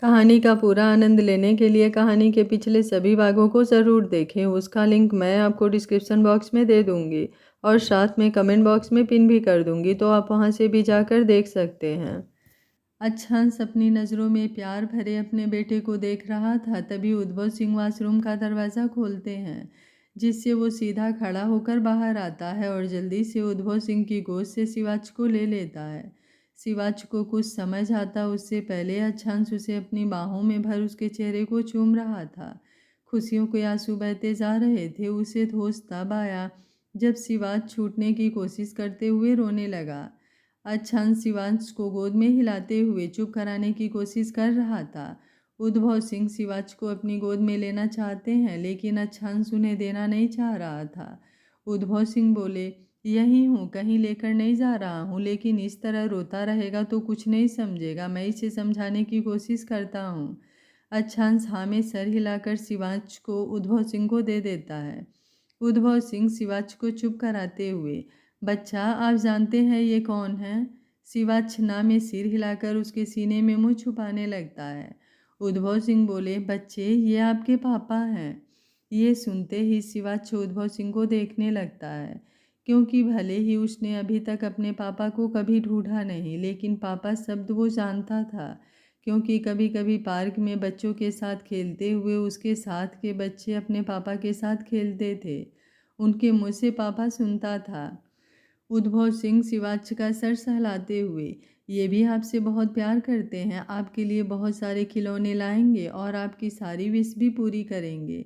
कहानी का पूरा आनंद लेने के लिए कहानी के पिछले सभी भागों को ज़रूर देखें। उसका लिंक मैं आपको डिस्क्रिप्शन बॉक्स में दे दूँगी और साथ में कमेंट बॉक्स में पिन भी कर दूँगी, तो आप वहाँ से भी जाकर देख सकते हैं। अच्छांश अपनी नज़रों में प्यार भरे अपने बेटे को देख रहा था। तभी उद्भव सिंह वॉशरूम का दरवाज़ा खोलते हैं, जिससे वो सीधा खड़ा होकर बाहर आता है और जल्दी से उद्भव सिंह की गोद से शिवाच को ले लेता है। शिवाच को कुछ समझ आता उससे पहले अच्छांश उसे अपनी बाहों में भर उसके चेहरे को चूम रहा था। खुशियों के आंसू बहते जा रहे थे। उसे होश तब आया जब शिवाच छूटने की कोशिश करते हुए रोने लगा। अच्छांश शिवांश को गोद में हिलाते हुए चुप कराने की कोशिश कर रहा था। उद्भव सिंह शिवांश को अपनी गोद में लेना चाहते हैं, लेकिन अच्छांश उन्हें देना नहीं चाह रहा था। उद्भव सिंह बोले, यही हूँ, कहीं लेकर नहीं जा रहा हूँ, लेकिन इस तरह रोता रहेगा तो कुछ नहीं समझेगा। मैं इसे समझाने की कोशिश करता हूँ। अच्छांश हाँ में सर हिलाकर शिवांश को उद्भव सिंह को दे देता है। उद्भव सिंह शिवाच को चुप कराते हुए, बच्चा आप जानते हैं ये कौन है? शिवाच ना में सिर हिलाकर उसके सीने में मुंह छुपाने लगता है। उद्भव सिंह बोले, बच्चे ये आपके पापा हैं। ये सुनते ही शिवाच उद्भव सिंह को देखने लगता है, क्योंकि भले ही उसने अभी तक अपने पापा को कभी ढूंढा नहीं, लेकिन पापा शब्द वो जानता था, क्योंकि कभी कभी पार्क में बच्चों के साथ खेलते हुए उसके साथ के बच्चे अपने पापा के साथ खेलते थे। उनके मुँह से पापा सुनता था। उद्भव सिंह शिवाच का सर सहलाते हुए, ये भी आपसे बहुत प्यार करते हैं, आपके लिए बहुत सारे खिलौने लाएंगे और आपकी सारी विश भी पूरी करेंगे।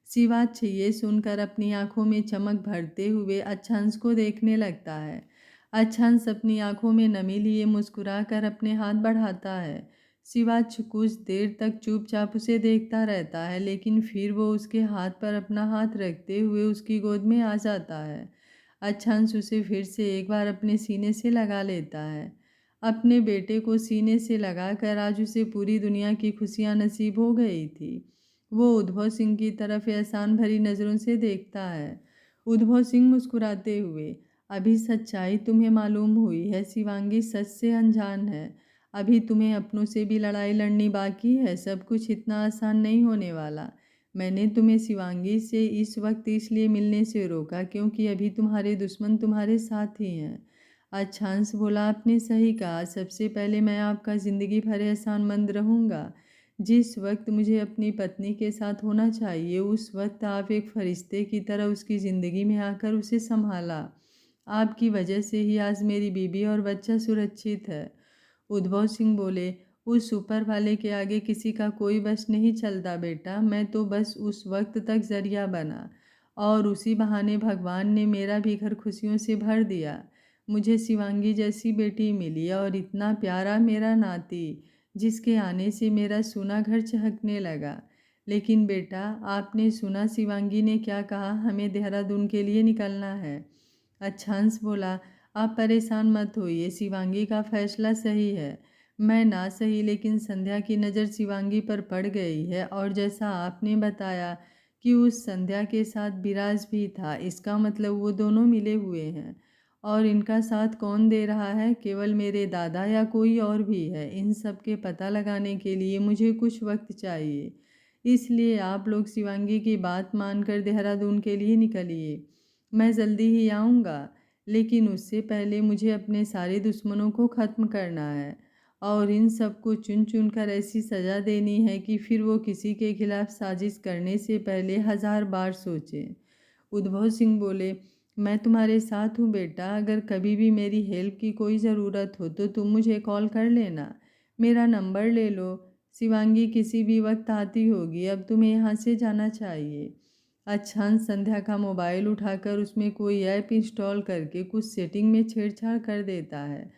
शिवाच ये सुनकर अपनी आंखों में चमक भरते हुए अच्छांश को देखने लगता है। अच्छांश अपनी आंखों में नमी लिए मुस्कुरा कर अपने हाथ बढ़ाता है। शिवाच कुछ देर तक चुपचाप उसे देखता रहता है, लेकिन फिर वो उसके हाथ पर अपना हाथ रखते हुए उसकी गोद में आ जाता है। अच्छांश उसे फिर से एक बार अपने सीने से लगा लेता है। अपने बेटे को सीने से लगाकर आज उसे पूरी दुनिया की खुशियाँ नसीब हो गई थी। वो उद्भव सिंह की तरफ एहसान भरी नज़रों से देखता है। उद्भव सिंह मुस्कुराते हुए, अभी सच्चाई तुम्हें मालूम हुई है शिवांगी, सच से अनजान है। अभी तुम्हें अपनों से भी लड़ाई लड़नी बाकी है। सब कुछ इतना आसान नहीं होने वाला। मैंने तुम्हें शिवांगी से इस वक्त इसलिए मिलने से रोका क्योंकि अभी तुम्हारे दुश्मन तुम्हारे साथ ही हैं। अच्छांश बोला, आपने सही कहा। सबसे पहले मैं आपका ज़िंदगी भर एहसानमंद रहूँगा। जिस वक्त मुझे अपनी पत्नी के साथ होना चाहिए, उस वक्त आप एक फरिश्ते की तरह उसकी ज़िंदगी में आकर उसे संभाला। आपकी वजह से ही आज मेरी बीबी और बच्चा सुरक्षित है। उद्भव सिंह बोले, उस ऊपर वाले के आगे किसी का कोई बस नहीं चलता बेटा। मैं तो बस उस वक्त तक जरिया बना और उसी बहाने भगवान ने मेरा भी घर खुशियों से भर दिया। मुझे शिवांगी जैसी बेटी मिली और इतना प्यारा मेरा नाती, जिसके आने से मेरा सूना घर चहकने लगा। लेकिन बेटा, आपने सुना शिवांगी ने क्या कहा? हमें देहरादून के लिए निकलना है। अच्छांश बोला, आप परेशान मत होइए, शिवांगी का फैसला सही है। मैं ना सही, लेकिन संध्या की नज़र शिवांगी पर पड़ गई है, और जैसा आपने बताया कि उस संध्या के साथ विराज भी था, इसका मतलब वो दोनों मिले हुए हैं। और इनका साथ कौन दे रहा है? केवल मेरे दादा या कोई और भी है? इन सब के पता लगाने के लिए मुझे कुछ वक्त चाहिए। इसलिए आप लोग शिवांगी की बात मानकर देहरादून के लिए निकलिए। मैं जल्दी ही आऊँगा, लेकिन उससे पहले मुझे अपने सारे दुश्मनों को ख़त्म करना है और इन सबको चुन चुन कर ऐसी सज़ा देनी है कि फिर वो किसी के खिलाफ साजिश करने से पहले 1000 बार सोचें। उद्भव सिंह बोले, मैं तुम्हारे साथ हूँ बेटा। अगर कभी भी मेरी हेल्प की कोई ज़रूरत हो तो तुम मुझे कॉल कर लेना। मेरा नंबर ले लो। शिवांगी किसी भी वक्त आती होगी। अब तुम्हें यहाँ से जाना चाहिए। अच्छांश संध्या का मोबाइल उठाकर उसमें कोई ऐप इंस्टॉल करके कुछ सेटिंग में छेड़छाड़ कर देता है।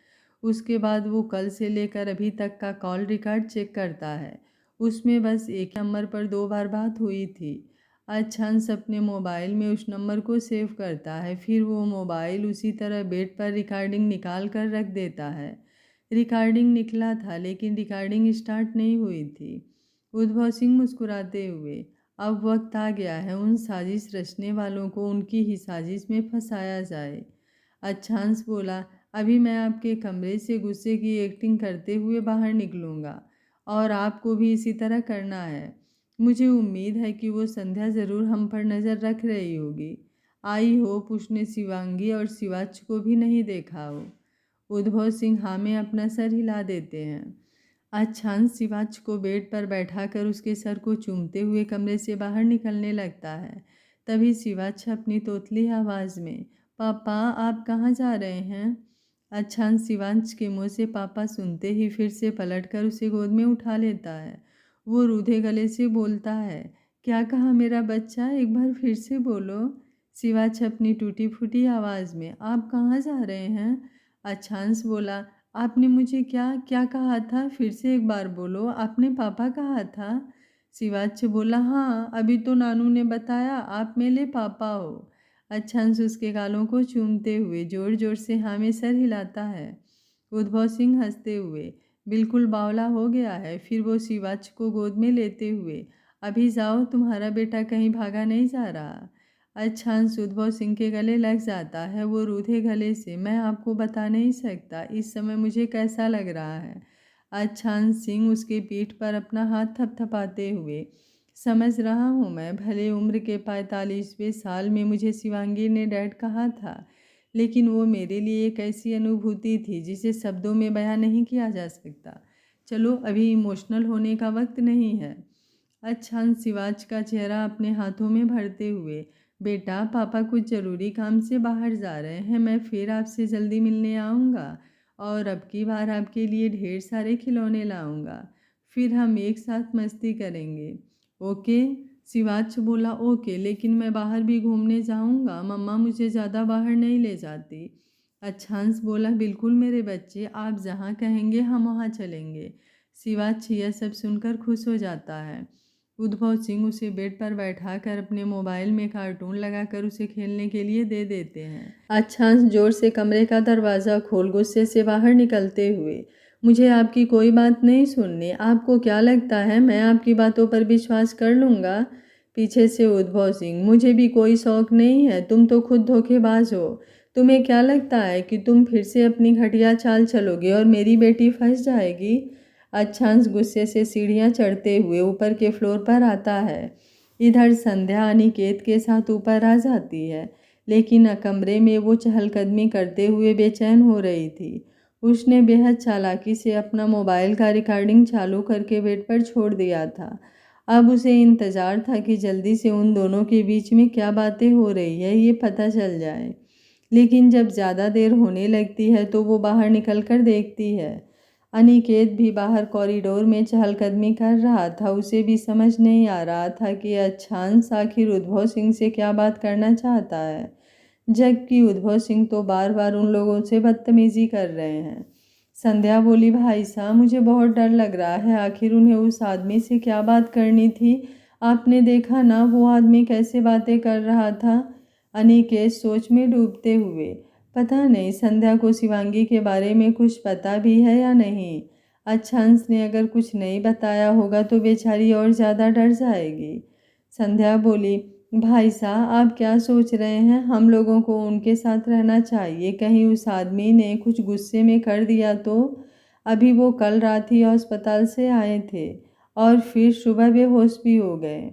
उसके बाद वो कल से लेकर अभी तक का कॉल रिकॉर्ड चेक करता है। उसमें बस एक नंबर पर 2 बार बात हुई थी। अच्छांश अपने मोबाइल में उस नंबर को सेव करता है। फिर वो मोबाइल उसी तरह बेड पर रिकॉर्डिंग निकाल कर रख देता है। रिकॉर्डिंग निकला था, लेकिन रिकॉर्डिंग स्टार्ट नहीं हुई थी। उद्भव सिंह मुस्कुराते हुए, अब वक्त आ गया है उन साजिश रचने वालों को उनकी ही साजिश में फंसाया जाए। अच्छांश बोला, अभी मैं आपके कमरे से गुस्से की एक्टिंग करते हुए बाहर निकलूँगा और आपको भी इसी तरह करना है। मुझे उम्मीद है कि वो संध्या ज़रूर हम पर नज़र रख रही होगी। आई होप उसने शिवांगी और शिवाच को भी नहीं देखा हो। उद्भव सिंह हाँ में अपना सर हिला देते हैं। अच्छांश शिवाच को बेड पर बैठाकर उसके सर को चूमते हुए कमरे से बाहर निकलने लगता है। तभी शिवाच अपनी तोतली आवाज़ में, पापा आप कहाँ जा रहे हैं? अच्छांश शिवांश के मुंह से पापा सुनते ही फिर से पलटकर उसे गोद में उठा लेता है। वो रूधे गले से बोलता है, क्या कहा मेरा बच्चा, एक बार फिर से बोलो। शिवाच अपनी टूटी फूटी आवाज़ में, आप कहाँ जा रहे हैं? अच्छांश बोला, आपने मुझे क्या क्या कहा था, फिर से एक बार बोलो, आपने पापा कहा था? शिवाच बोला, हाँ अभी तो नानू ने बताया आप मेरे पापा हो। अच्छांश उसके गालों को चूमते हुए जोर जोर से हाँ में सर हिलाता है। उद्भव सिंह हंसते हुए, बिल्कुल बावला हो गया है। फिर वो शिवाच को गोद में लेते हुए, अभी जाओ तुम्हारा बेटा कहीं भागा नहीं जा रहा। अच्छांश उद्भव सिंह के गले लग जाता है। वो रूधे गले से, मैं आपको बता नहीं सकता इस समय मुझे कैसा लग रहा है। अच्छांश सिंह उसके पीठ पर अपना हाथ थपथपाते हुए, समझ रहा हूँ मैं, भले उम्र के 45वें साल में मुझे शिवांगी ने डैड कहा था, लेकिन वो मेरे लिए एक ऐसी अनुभूति थी जिसे शब्दों में बयां नहीं किया जा सकता। चलो अभी इमोशनल होने का वक्त नहीं है। अच्छांश शिवाज का चेहरा अपने हाथों में भरते हुए, बेटा पापा कुछ ज़रूरी काम से बाहर जा रहे हैं, मैं फिर आपसे जल्दी मिलने आऊँगा और अब की बार आपके लिए ढेर सारे खिलौने लाऊंगा, फिर हम एक साथ मस्ती करेंगे। ओके? शिवाच बोला, ओके, लेकिन मैं बाहर भी घूमने जाऊंगा, मम्मा मुझे ज़्यादा बाहर नहीं ले जाती। अच्छांश बोला, बिल्कुल मेरे बच्चे, आप जहाँ कहेंगे हम वहाँ चलेंगे। शिवाच यह सब सुनकर खुश हो जाता है। उद्भव सिंह उसे बेड पर बैठाकर अपने मोबाइल में कार्टून लगाकर उसे खेलने के लिए दे देते हैं। अच्छांश जोर से कमरे का दरवाज़ा खोल गुस्से से बाहर निकलते हुए, मुझे आपकी कोई बात नहीं सुननी, आपको क्या लगता है मैं आपकी बातों पर विश्वास कर लूँगा? पीछे से उद्भव सिंह, मुझे भी कोई शौक नहीं है, तुम तो खुद धोखेबाज हो। तुम्हें क्या लगता है कि तुम फिर से अपनी घटिया चाल चलोगे और मेरी बेटी फंस जाएगी? अच्छांश गुस्से से सीढ़ियां चढ़ते हुए ऊपर के फ्लोर पर आता है। इधर संध्या अनिकेत के साथ ऊपर आ जाती है, लेकिन कमरे में वो चहलकदमी करते हुए बेचैन हो रही थी। उसने बेहद चालाकी से अपना मोबाइल का रिकॉर्डिंग चालू करके बेड पर छोड़ दिया था। अब उसे इंतज़ार था कि जल्दी से उन दोनों के बीच में क्या बातें हो रही है ये पता चल जाए। लेकिन जब ज़्यादा देर होने लगती है तो वो बाहर निकलकर देखती है। अनिकेत भी बाहर कॉरिडोर में चहलकदमी कर रहा था। उसे भी समझ नहीं आ रहा था कि अच्छांश आखिर उद्भव सिंह से क्या बात करना चाहता है, जबकि उद्भव सिंह तो बार बार उन लोगों से बदतमीजी कर रहे हैं। संध्या बोली, भाई साहब मुझे बहुत डर लग रहा है, आखिर उन्हें उस आदमी से क्या बात करनी थी? आपने देखा ना वो आदमी कैसे बातें कर रहा था? अनिकेत सोच में डूबते हुए, पता नहीं संध्या को शिवांगी के बारे में कुछ पता भी है या नहीं। अच्छांश ने अगर कुछ नहीं बताया होगा तो बेचारी और ज़्यादा डर जाएगी। संध्या बोली, भाई साहब आप क्या सोच रहे हैं, हम लोगों को उनके साथ रहना चाहिए, कहीं उस आदमी ने कुछ गुस्से में कर दिया तो? अभी वो कल रात ही अस्पताल से आए थे और फिर सुबह बेहोश भी हो गए।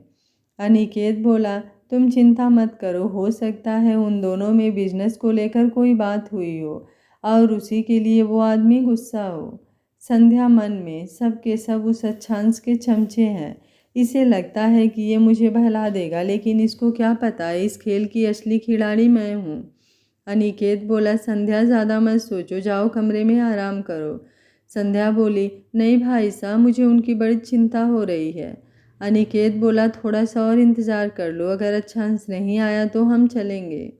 अनिकेत बोला, तुम चिंता मत करो, हो सकता है उन दोनों में बिजनेस को लेकर कोई बात हुई हो और उसी के लिए वो आदमी गुस्सा हो। संध्या मन में, सब के सब उस अच्छांश के चमचे हैं, इसे लगता है कि ये मुझे बहला देगा, लेकिन इसको क्या पता इस खेल की असली खिलाड़ी मैं हूँ। अनिकेत बोला, संध्या ज़्यादा मत सोचो, जाओ कमरे में आराम करो। संध्या बोली, नहीं भाई साहब मुझे उनकी बड़ी चिंता हो रही है। अनिकेत बोला, थोड़ा सा और इंतज़ार कर लो, अगर अच्छांश नहीं आया तो हम चलेंगे।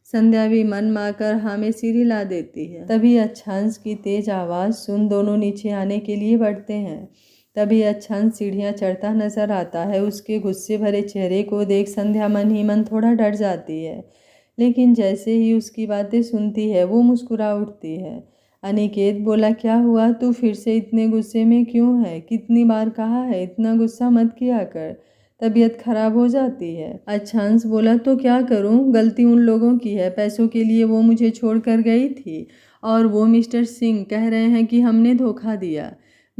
संध्या भी मन मारकर हाँ में सिर हिला देती है। तभी अच्छांश की तेज आवाज़ सुन दोनों नीचे आने के लिए बढ़ते हैं। तभी अच्छांश सीढ़ियाँ चढ़ता नजर आता है। उसके गुस्से भरे चेहरे को देख संध्या मन ही मन थोड़ा डर जाती है, लेकिन जैसे ही उसकी बातें सुनती है वो मुस्कुरा उठती है। अनिकेत बोला, क्या हुआ, तू फिर से इतने गुस्से में क्यों है? कितनी बार कहा है इतना गुस्सा मत किया कर, तबीयत खराब हो जाती है। अच्छांश बोला, तो क्या करूं, गलती उन लोगों की है, पैसों के लिए वो मुझे छोड़कर गई थी और वो मिस्टर सिंह कह रहे हैं कि हमने धोखा दिया।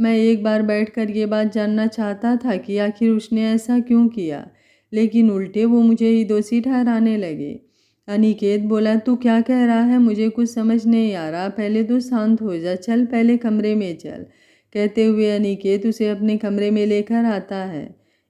मैं एक बार बैठकर ये बात जानना चाहता था कि आखिर उसने ऐसा क्यों किया, लेकिन उल्टे वो मुझे ही दोषी ठहराने लगे। अनिकेत बोला, तू क्या कह रहा है, मुझे कुछ समझ नहीं आ रहा, पहले तो शांत हो जा, चल पहले कमरे में चल। कहते हुए अनिकेत उसे अपने कमरे में लेकर आता है।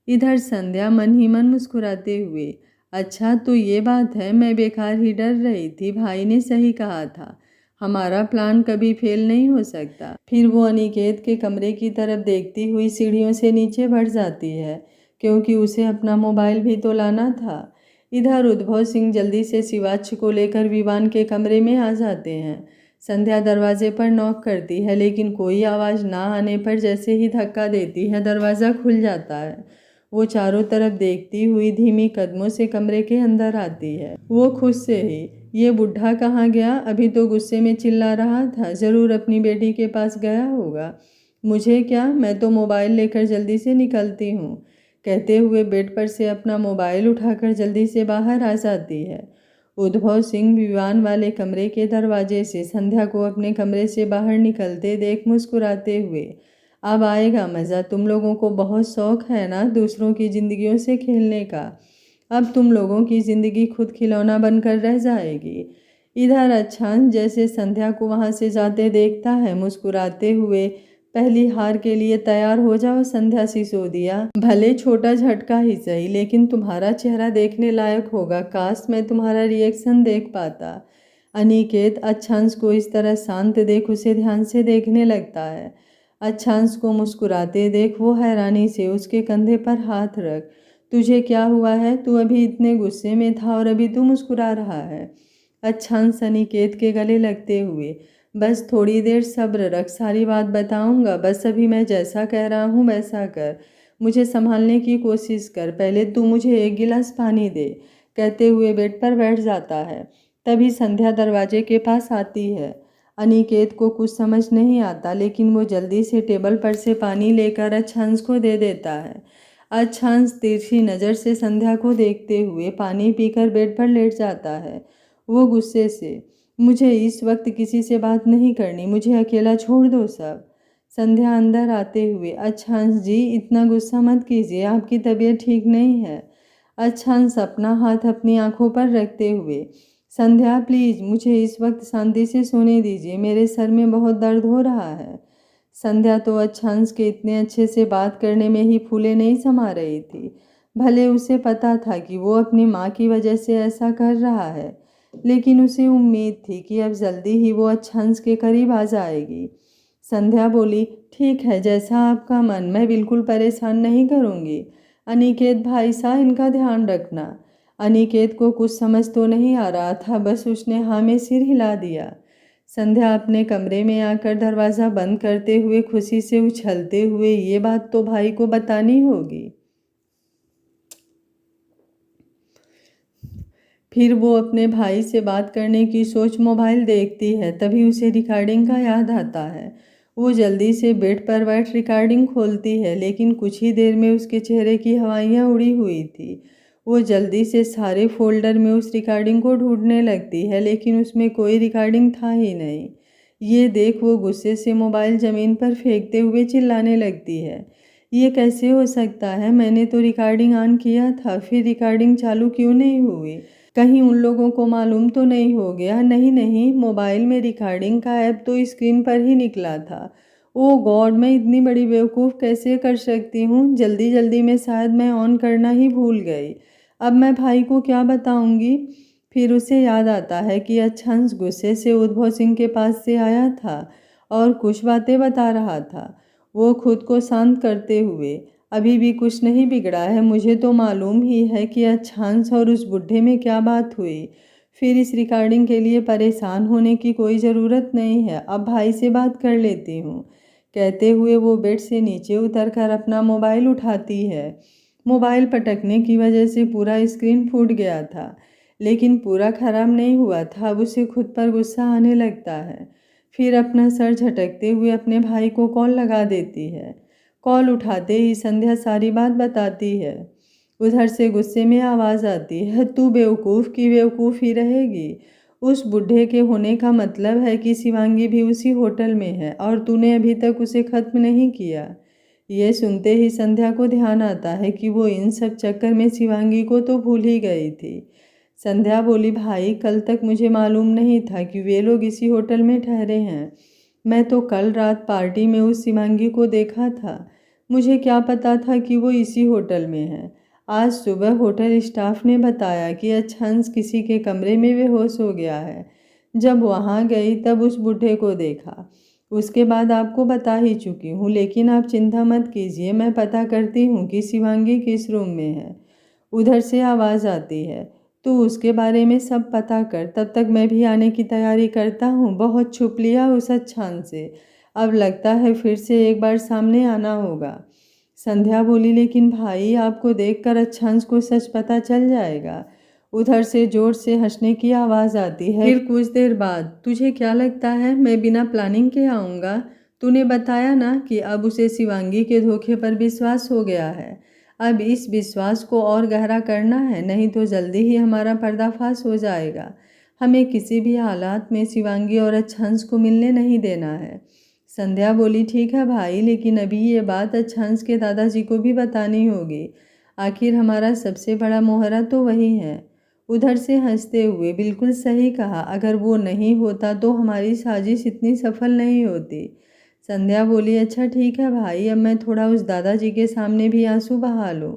इधर संध्या मन ही मन मुस्कुराते हुए, अच्छा तो ये बात है, मैं बेकार ही डर रही थी, भाई ने सही कहा था, हमारा प्लान कभी फेल नहीं हो सकता। फिर वो अनिकेत के कमरे की तरफ देखती हुई सीढ़ियों से नीचे बढ़ जाती है, क्योंकि उसे अपना मोबाइल भी तो लाना था। इधर उद्भव सिंह जल्दी से शिवाच्छ को लेकर विवान के कमरे में आ जाते हैं। संध्या दरवाजे पर नॉक करती है, लेकिन कोई आवाज़ ना आने पर जैसे ही धक्का देती है दरवाज़ा खुल जाता है। वो चारों तरफ देखती हुई धीमी कदमों से कमरे के अंदर आती है। वो खुद से ही, ये बुढ़ा कहाँ गया, अभी तो गुस्से में चिल्ला रहा था, ज़रूर अपनी बेटी के पास गया होगा, मुझे क्या, मैं तो मोबाइल लेकर जल्दी से निकलती हूँ। कहते हुए बेड पर से अपना मोबाइल उठाकर जल्दी से बाहर आ जाती है। उद्भव सिंह विवान वाले कमरे के दरवाजे से संध्या को अपने कमरे से बाहर निकलते देख मुस्कुराते हुए, अब आएगा मज़ा, तुम लोगों को बहुत शौक है ना दूसरों की ज़िंदगियों से खेलने का, अब तुम लोगों की ज़िंदगी खुद खिलौना बनकर रह जाएगी। इधर अच्छान जैसे संध्या को वहाँ से जाते देखता है, मुस्कुराते हुए, पहली हार के लिए तैयार हो जाओ संध्या सिसोदिया, भले छोटा झटका ही सही, लेकिन तुम्हारा चेहरा देखने लायक होगा, काश मैं तुम्हारा रिएक्शन देख पाता। अनिकेत अच्छांश को इस तरह शांत देख उसे ध्यान से देखने लगता है। अच्छांश को मुस्कुराते देख वो हैरानी से उसके कंधे पर हाथ रख, तुझे क्या हुआ है, तू अभी इतने गुस्से में था और अभी तू मुस्कुरा रहा है। अच्छांश अनिकेत के गले लगते हुए, बस थोड़ी देर सब्र रख, सारी बात बताऊंगा, बस अभी मैं जैसा कह रहा हूँ वैसा कर, मुझे संभालने की कोशिश कर, पहले तू मुझे एक गिलास पानी दे। कहते हुए बेड पर बैठ जाता है। तभी संध्या दरवाजे के पास आती है। अनिकेत को कुछ समझ नहीं आता, लेकिन वो जल्दी से टेबल पर से पानी लेकर अच्छांश को दे देता है। अच्छांश तिरछी नज़र से संध्या को देखते हुए पानी पीकर बेड पर लेट जाता है। वो गुस्से से, मुझे इस वक्त किसी से बात नहीं करनी, मुझे अकेला छोड़ दो सब। संध्या अंदर आते हुए, अच्छांश जी इतना गुस्सा मत कीजिए, आपकी तबीयत ठीक नहीं है। अच्छांश अपना हाथ अपनी आंखों पर रखते हुए, संध्या प्लीज़ मुझे इस वक्त शांति से सोने दीजिए, मेरे सर में बहुत दर्द हो रहा है। संध्या तो अच्छांश के इतने अच्छे से बात करने में ही फूले नहीं समा रही थी। भले उसे पता था कि वो अपनी माँ की वजह से ऐसा कर रहा है, लेकिन उसे उम्मीद थी कि अब जल्दी ही वो अच्छांश के करीब आ जाएगी। संध्या बोली, ठीक है जैसा आपका मन, मैं बिल्कुल परेशान नहीं करूँगी। अनिकेत भाई साहब इनका ध्यान रखना। अनिकेत को कुछ समझ तो नहीं आ रहा था, बस उसने हाँ में सिर हिला दिया। संध्या अपने कमरे में आकर दरवाज़ा बंद करते हुए खुशी से उछलते हुए, ये बात तो भाई को बतानी होगी। फिर वो अपने भाई से बात करने की सोच मोबाइल देखती है, तभी उसे रिकॉर्डिंग का याद आता है। वो जल्दी से बेड पर बैठ रिकॉर्डिंग खोलती है, लेकिन कुछ ही देर में उसके चेहरे की हवाइयाँ उड़ी हुई थी। वो जल्दी से सारे फोल्डर में उस रिकॉर्डिंग को ढूंढने लगती है, लेकिन उसमें कोई रिकॉर्डिंग था ही नहीं। ये देख वो गुस्से से मोबाइल ज़मीन पर फेंकते हुए चिल्लाने लगती है, ये कैसे हो सकता है, मैंने तो रिकॉर्डिंग ऑन किया था, फिर रिकॉर्डिंग चालू क्यों नहीं हुई, कहीं उन लोगों को मालूम तो नहीं हो गया। नहीं नहीं, मोबाइल में रिकॉर्डिंग का ऐप तो स्क्रीन पर ही निकला था। ओ गॉड, मैं इतनी बड़ी बेवकूफ़ कैसे कर सकती हूँ, जल्दी जल्दी में शायद मैं ऑन करना ही भूल गई, अब मैं भाई को क्या बताऊँगी। फिर उसे याद आता है कि अच्छांश गुस्से से उद्भव सिंह के पास से आया था और कुछ बातें बता रहा था। वो खुद को शांत करते हुए, अभी भी कुछ नहीं बिगड़ा है, मुझे तो मालूम ही है कि अच्छांश और उस बुढ़े में क्या बात हुई, फिर इस रिकॉर्डिंग के लिए परेशान होने की कोई ज़रूरत नहीं है, अब भाई से बात कर लेती हूँ। कहते हुए वो बेड से नीचे उतरकर अपना मोबाइल उठाती है। मोबाइल पटकने की वजह से पूरा स्क्रीन फूट गया था, लेकिन पूरा खराब नहीं हुआ था। अब उसे खुद पर गुस्सा आने लगता है। फिर अपना सर झटकते हुए अपने भाई को कॉल लगा देती है। कॉल उठाते ही संध्या सारी बात बताती है। उधर से गुस्से में आवाज़ आती है, तू बेवकूफ़ की बेवकूफ़ ही रहेगी। उस बूढ़े के होने का मतलब है कि शिवांगी भी उसी होटल में है और तूने अभी तक उसे ख़त्म नहीं किया। ये सुनते ही संध्या को ध्यान आता है कि वो इन सब चक्कर में शिवांगी को तो भूल ही गई थी। संध्या बोली, भाई कल तक मुझे मालूम नहीं था कि वे लोग इसी होटल में ठहरे हैं। मैं तो कल रात पार्टी में उस शिवांगी को देखा था। मुझे क्या पता था कि वो इसी होटल में है। आज सुबह होटल स्टाफ ने बताया कि अच्छांश किसी के कमरे में बेहोश हो गया है। जब वहाँ गई तब उस बूढ़े को देखा। उसके बाद आपको बता ही चुकी हूँ, लेकिन आप चिंता मत कीजिए, मैं पता करती हूँ कि शिवांगी किस रूम में है। उधर से आवाज़ आती है, तो उसके बारे में सब पता कर। तब तक मैं भी आने की तैयारी करता हूँ। बहुत छुप लिया उस अच्छांश से, अब लगता है फिर से एक बार सामने आना होगा। संध्या बोली, लेकिन भाई आपको देखकर अच्छांश को सच पता चल जाएगा। उधर से जोर से हंसने की आवाज़ आती है। फिर कुछ देर बाद, तुझे क्या लगता है मैं बिना प्लानिंग के आऊँगा? तूने बताया ना कि अब उसे शिवांगी के धोखे पर विश्वास हो गया है। अब इस विश्वास को और गहरा करना है, नहीं तो जल्दी ही हमारा पर्दाफाश हो जाएगा। हमें किसी भी हालात में शिवांगी और अच्छांश को मिलने नहीं देना है। संध्या बोली, ठीक है भाई, लेकिन अभी ये बात अच्छांश के दादाजी को भी बतानी होगी। आखिर हमारा सबसे बड़ा मोहरा तो वही है। उधर से हंसते हुए, बिल्कुल सही कहा, अगर वो नहीं होता तो हमारी साजिश इतनी सफल नहीं होती। संध्या बोली, अच्छा ठीक है भाई, अब मैं थोड़ा उस दादाजी के सामने भी आंसू बहा लूँ।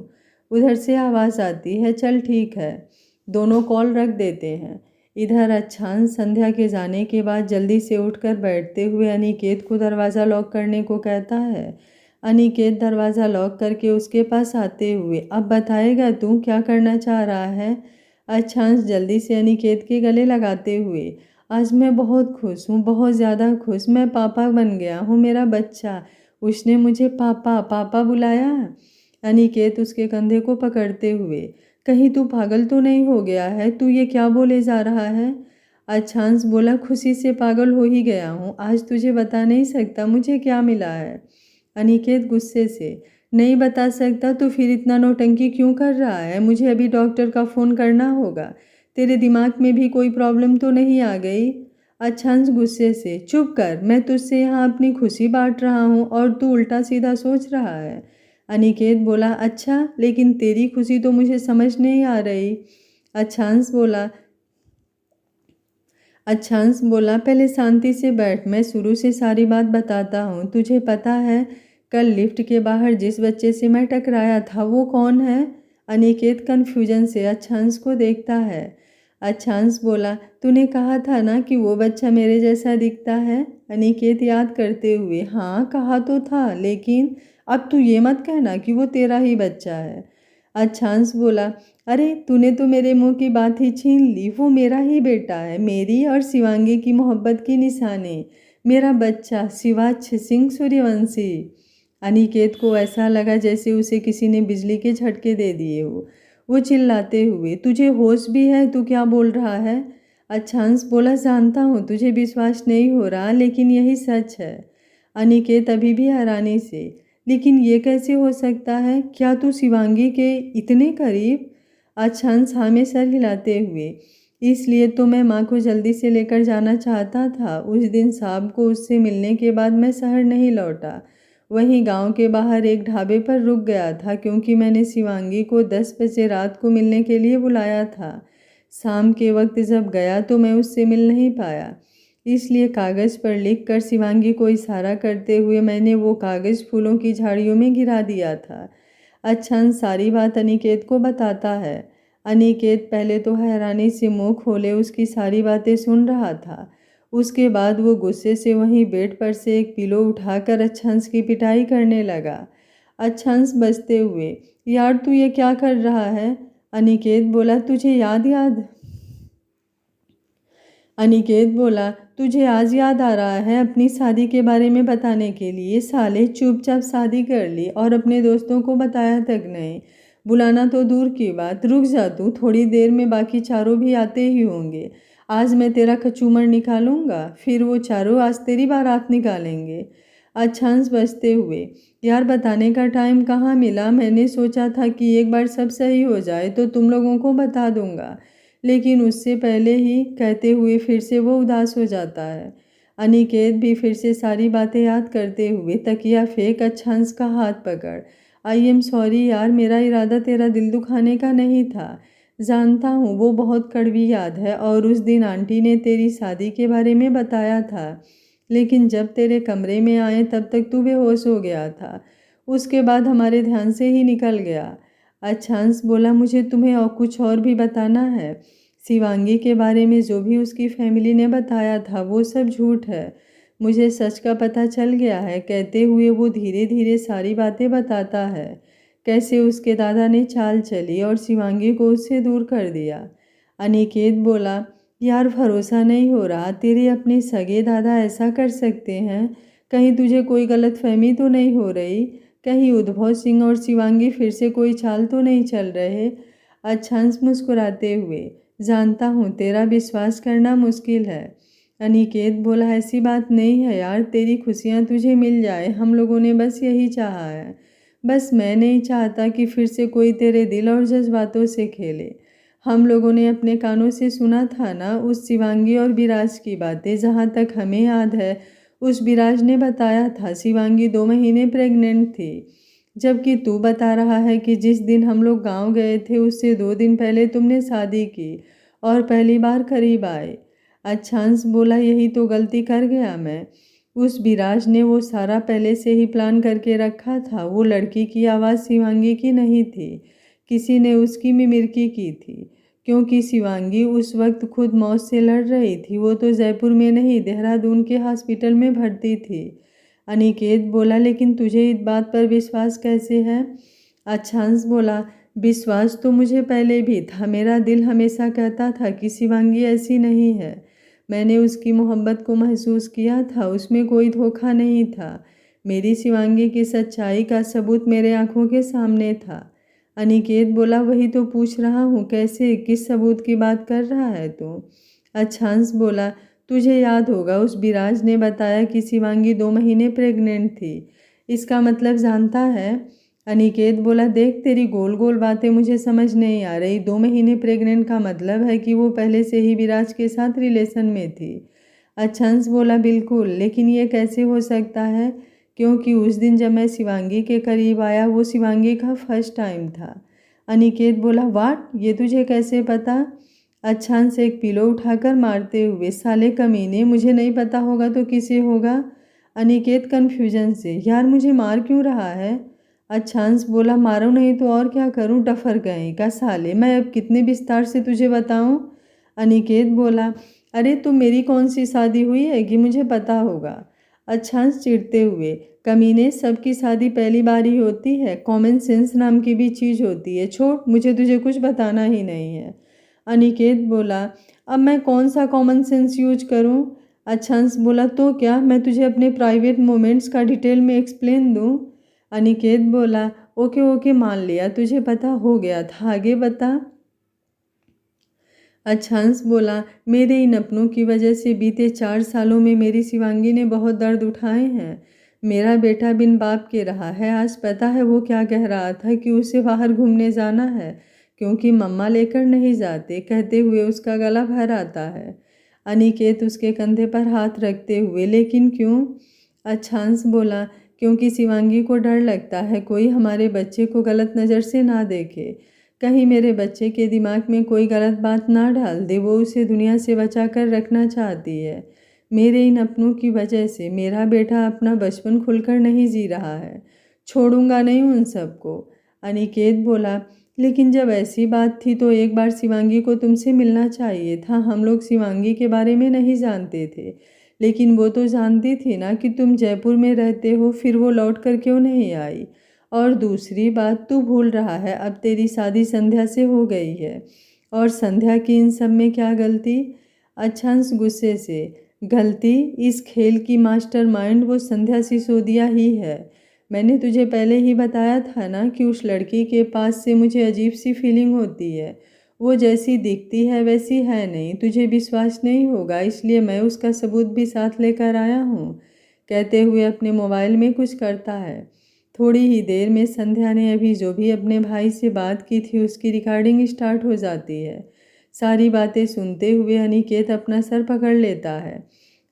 उधर से आवाज़ आती है, चल ठीक है। दोनों कॉल रख देते हैं। इधर अच्छांश संध्या के जाने के बाद जल्दी से उठकर बैठते हुए अनिकेत को दरवाज़ा लॉक करने को कहता है। अनिकेत दरवाज़ा लॉक करके उसके पास आते हुए, अब बताएगा तू क्या करना चाह रहा है? अच्छांश जल्दी से अनिकेत के गले लगाते हुए, आज मैं बहुत खुश हूँ, बहुत ज़्यादा खुश। मैं पापा बन गया हूँ, मेरा बच्चा। उसने मुझे पापा पापा बुलाया। अनिकेत उसके कंधे को पकड़ते हुए, कहीं तू पागल तो नहीं हो गया है? तू ये क्या बोले जा रहा है? अच्छांश बोला, खुशी से पागल हो ही गया हूँ। आज तुझे बता नहीं सकता मुझे क्या मिला है। अनिकेत गुस्से से, नहीं बता सकता तो फिर इतना नौटंकी क्यों कर रहा है? मुझे अभी डॉक्टर का फ़ोन करना होगा। तेरे दिमाग में भी कोई प्रॉब्लम तो नहीं आ गई? अच्छांश गुस्से से, चुप कर, मैं तुझसे यहाँ अपनी खुशी बांट रहा हूँ और तू उल्टा सीधा सोच रहा है। अनिकेत बोला, अच्छा, लेकिन तेरी खुशी तो मुझे समझ नहीं आ रही। अच्छांश बोला पहले शांति से बैठ, मैं शुरू से सारी बात बताता हूँ। तुझे पता है कल लिफ्ट के बाहर जिस बच्चे से मैं टकराया था वो कौन है? अनिकेत कन्फ्यूजन से अच्छांश को देखता है। अच्छांश बोला, तूने कहा था ना कि वो बच्चा मेरे जैसा दिखता है? अनिकेत याद करते हुए, हाँ कहा तो था, लेकिन अब तू ये मत कहना कि वो तेरा ही बच्चा है। अच्छांश बोला, अरे तूने तो मेरे मुंह की बात ही छीन ली। वो मेरा ही बेटा है, मेरी और शिवांगी की मोहब्बत की निशानी, मेरा बच्चा शिवाच्छ सिंह सूर्यवंशी। अनिकेत को ऐसा लगा जैसे उसे किसी ने बिजली के झटके दे दिए हो। वो चिल्लाते हुए, तुझे होश भी है? तू क्या बोल रहा है? अच्छांश बोला, जानता हूँ तुझे विश्वास नहीं हो रहा, लेकिन यही सच है। अनिकेत अभी भी हैरानी से, लेकिन ये कैसे हो सकता है? क्या तू शिवांगी के इतने करीब? अच्छांश हाँ में सर हिलाते हुए, इसलिए तो मैं माँ को जल्दी से लेकर जाना चाहता था। उस दिन शाम को उससे मिलने के बाद मैं शहर नहीं लौटा, वहीं गांव के बाहर एक ढाबे पर रुक गया था, क्योंकि मैंने शिवांगी को 10 बजे रात को मिलने के लिए बुलाया था। शाम के वक्त जब गया तो मैं उससे मिल नहीं पाया, इसलिए कागज़ पर लिखकर शिवांगी को इशारा करते हुए मैंने वो कागज़ फूलों की झाड़ियों में गिरा दिया था। अच्छांश सारी बात अनिकेत को बताता है। अनिकेत पहले तो हैरानी से मुंह खोले उसकी सारी बातें सुन रहा था। उसके बाद वो गुस्से से वहीं बेड पर से एक पिलो उठाकर अच्छांश की पिटाई करने लगा। अच्छांश बचते हुए, यार तू ये क्या कर रहा है? अनिकेत बोला, अनिकेत बोला, तुझे आज याद आ रहा है अपनी शादी के बारे में बताने के लिए? साले चुपचाप शादी कर ली और अपने दोस्तों को बताया तक नहीं। बुलाना तो दूर की बात, रुक जा तू, थोड़ी देर में बाकी चारों भी आते ही होंगे। आज मैं तेरा कचूमर निकालूंगा, फिर वो चारों आज तेरी बारात निकालेंगे। अच्छांश बचते हुए, यार बताने का टाइम कहाँ मिला? मैंने सोचा था कि एक बार सब सही हो जाए तो तुम लोगों को बता दूंगा, लेकिन उससे पहले ही कहते हुए फिर से वो उदास हो जाता है। अनिकेत भी फिर से सारी बातें याद करते हुए तकिया फेंक अच्छांश का हाथ पकड़, आई एम सॉरी यार, मेरा इरादा तेरा दिल दुखाने का नहीं था। जानता हूँ वो बहुत कड़वी याद है और उस दिन आंटी ने तेरी शादी के बारे में बताया था, लेकिन जब तेरे कमरे में आए तब तक तू बेहोश हो गया था। उसके बाद हमारे ध्यान से ही निकल गया। अच्छांश बोला, मुझे तुम्हें और कुछ और भी बताना है। शिवांगी के बारे में जो भी उसकी फैमिली ने बताया था वो सब झूठ है। मुझे सच का पता चल गया है। कहते हुए वो धीरे धीरे सारी बातें बताता है, कैसे उसके दादा ने चाल चली और शिवांगी को उससे दूर कर दिया। अनिकेत बोला, यार भरोसा नहीं हो रहा, तेरे अपने सगे दादा ऐसा कर सकते हैं? कहीं तुझे कोई गलतफहमी तो नहीं हो रही? कहीं उद्भव सिंह और शिवांगी फिर से कोई चाल तो नहीं चल रहे? अच्छांश मुस्कुराते हुए, जानता हूँ तेरा विश्वास करना मुश्किल है। अनिकेत बोला, ऐसी बात नहीं है यार, तेरी खुशियाँ तुझे मिल जाए, हम लोगों ने बस यही चाहा है। बस मैं नहीं चाहता कि फिर से कोई तेरे दिल और जज्बातों से खेले। हम लोगों ने अपने कानों से सुना था ना उस शिवांगी और विराज की बातें। जहाँ तक हमें याद है उस विराज ने बताया था शिवांगी 2 महीने प्रेग्नेंट थी, जबकि तू बता रहा है कि जिस दिन हम लोग गांव गए थे उससे 2 दिन पहले तुमने शादी की और पहली बार करीब आए। अच्छांश बोला, यही तो गलती कर गया मैं। उस विराज ने वो सारा पहले से ही प्लान करके रखा था। वो लड़की की आवाज़ शिवांगी की नहीं थी, किसी ने उसकी मिमिक्री की थी, क्योंकि शिवांगी उस वक्त खुद मौत से लड़ रही थी। वो तो जयपुर में नहीं, देहरादून के हॉस्पिटल में भर्ती थी। अनिकेत बोला, लेकिन तुझे इस बात पर विश्वास कैसे है? अच्छांश बोला, विश्वास तो मुझे पहले भी था। मेरा दिल हमेशा कहता था कि शिवांगी ऐसी नहीं है। मैंने उसकी मोहब्बत को महसूस किया था, उसमें कोई धोखा नहीं था। मेरी शिवांगी की सच्चाई का सबूत मेरे आंखों के सामने था। अनिकेत बोला, वही तो पूछ रहा हूँ, कैसे, किस सबूत की बात कर रहा है तू? अच्छांश बोला, तुझे याद होगा उस विराज ने बताया कि शिवांगी 2 महीने प्रेग्नेंट थी। इसका मतलब जानता है? अनिकेत बोला, देख तेरी गोल गोल बातें मुझे समझ नहीं आ रही। 2 महीने प्रेग्नेंट का मतलब है कि वो पहले से ही विराज के साथ रिलेशन में थी। अच्छांश बोला, बिल्कुल, लेकिन ये कैसे हो सकता है? क्योंकि उस दिन जब मैं शिवांगी के करीब आया वो शिवांगी का फर्स्ट टाइम था। अनिकेत बोला, वाट, ये तुझे कैसे पता? अच्छांश एक पिलो उठाकर मारते हुए, साले कमीने, मुझे नहीं पता होगा तो किसे होगा? अनिकेत कन्फ्यूजन से, यार मुझे मार क्यों रहा है? अच्छांश बोला, मारो नहीं तो और क्या करूं, डफर गए का साले, मैं अब कितने विस्तार से तुझे बताऊं? अनिकेत बोला, अरे तुम मेरी कौन सी शादी हुई है कि मुझे पता होगा? अच्छांश चिढ़ते हुए, कमीने, सबकी शादी पहली बार ही होती है, कॉमन सेंस नाम की भी चीज़ होती है, छोड़, मुझे तुझे कुछ बताना ही नहीं है। अनिकेत बोला, अब मैं कौन सा कॉमन सेंस यूज करूं? अच्छांश बोला, तो क्या मैं तुझे अपने प्राइवेट मोमेंट्स का डिटेल में एक्सप्लेन दूं? अनिकेत बोला, ओके ओके, मान लिया, तुझे पता हो गया था, आगे बता। अच्छांश बोला, मेरे इन अपनों की वजह से बीते 4 सालों में मेरी शिवांगी ने बहुत दर्द उठाए हैं। मेरा बेटा बिन बाप के रहा है। आज पता है वो क्या कह रहा था कि उसे बाहर घूमने जाना है, क्योंकि मम्मा लेकर नहीं जाते। कहते हुए उसका गला भर आता है। अनिकेत उसके कंधे पर हाथ रखते हुए, लेकिन क्यों? अच्छांश बोला, क्योंकि शिवांगी को डर लगता है कोई हमारे बच्चे को गलत नज़र से ना देखे, कहीं मेरे बच्चे के दिमाग में कोई गलत बात ना डाल दे। वो उसे दुनिया से बचा कर रखना चाहती है। मेरे इन अपनों की वजह से मेरा बेटा अपना बचपन खुलकर नहीं जी रहा है। छोड़ूंगा नहीं उन सबको। अनिकेत बोला, लेकिन जब ऐसी बात थी तो एक बार शिवांगी को तुमसे मिलना चाहिए था। हम लोग शिवांगी के बारे में नहीं जानते थे, लेकिन वो तो जानती थी ना कि तुम जयपुर में रहते हो, फिर वो लौट कर क्यों नहीं आई? और दूसरी बात, तू भूल रहा है अब तेरी शादी संध्या से हो गई है, और संध्या की इन सब में क्या गलती? अच्छांश गुस्से से, गलती? इस खेल की मास्टरमाइंड वो संध्या सिसोदिया ही है। मैंने तुझे पहले ही बताया था ना कि उस लड़की के पास से मुझे अजीब सी फीलिंग होती है। वो जैसी दिखती है वैसी है नहीं। तुझे विश्वास नहीं होगा, इसलिए मैं उसका सबूत भी साथ लेकर आया हूँ। कहते हुए अपने मोबाइल में कुछ करता है। थोड़ी ही देर में संध्या ने अभी जो भी अपने भाई से बात की थी उसकी रिकॉर्डिंग स्टार्ट हो जाती है। सारी बातें सुनते हुए अनिकेत अपना सर पकड़ लेता है।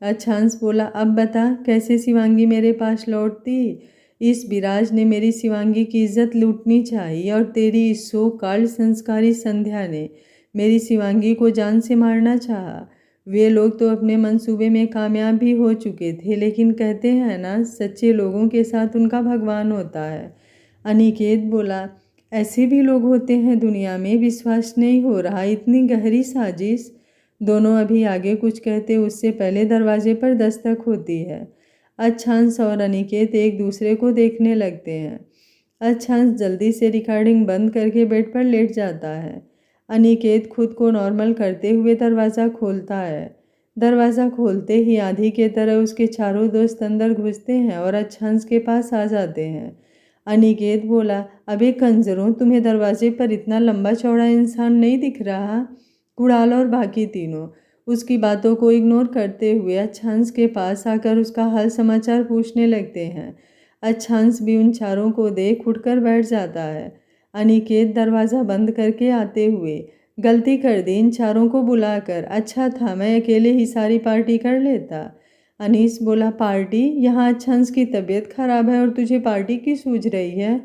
अच्छांश बोला, अब बता कैसे शिवांगी मेरे पास लौटती। इस विराज ने मेरी शिवांगी की इज्जत लूटनी चाहिए और तेरी इस सो कॉल्ड संस्कारी संध्या ने मेरी शिवांगी को जान से मारना चाहा। वे लोग तो अपने मंसूबे में कामयाब भी हो चुके थे, लेकिन कहते हैं ना, सच्चे लोगों के साथ उनका भगवान होता है। अनिकेत बोला, ऐसे भी लोग होते हैं दुनिया में, विश्वास नहीं हो रहा, इतनी गहरी साजिश। दोनों अभी आगे कुछ कहते उससे पहले दरवाजे पर दस्तक होती है। अच्छांश और अनिकेत एक दूसरे को देखने लगते हैं। अच्छांश जल्दी से रिकॉर्डिंग बंद करके बेड पर लेट जाता है। अनिकेत खुद को नॉर्मल करते हुए दरवाज़ा खोलता है। दरवाज़ा खोलते ही आंधी के तरह उसके चारों दोस्त अंदर घुसते हैं और अच्छांश के पास आ जाते हैं। अनिकेत बोला, अबे कंजरों, तुम्हें दरवाजे पर इतना लंबा चौड़ा इंसान नहीं दिख रहा। कुणाल और बाकी तीनों उसकी बातों को इग्नोर करते हुए अच्छांश के पास आकर उसका हाल समाचार पूछने लगते हैं। अच्छांश भी उन चारों को देख उठकर बैठ जाता है। अनिकेत दरवाज़ा बंद करके आते हुए, गलती कर दी इन चारों को बुलाकर, अच्छा था मैं अकेले ही सारी पार्टी कर लेता। अनीस बोला, पार्टी? यहाँ अच्छांश की तबीयत खराब है और तुझे पार्टी की सूझ रही है?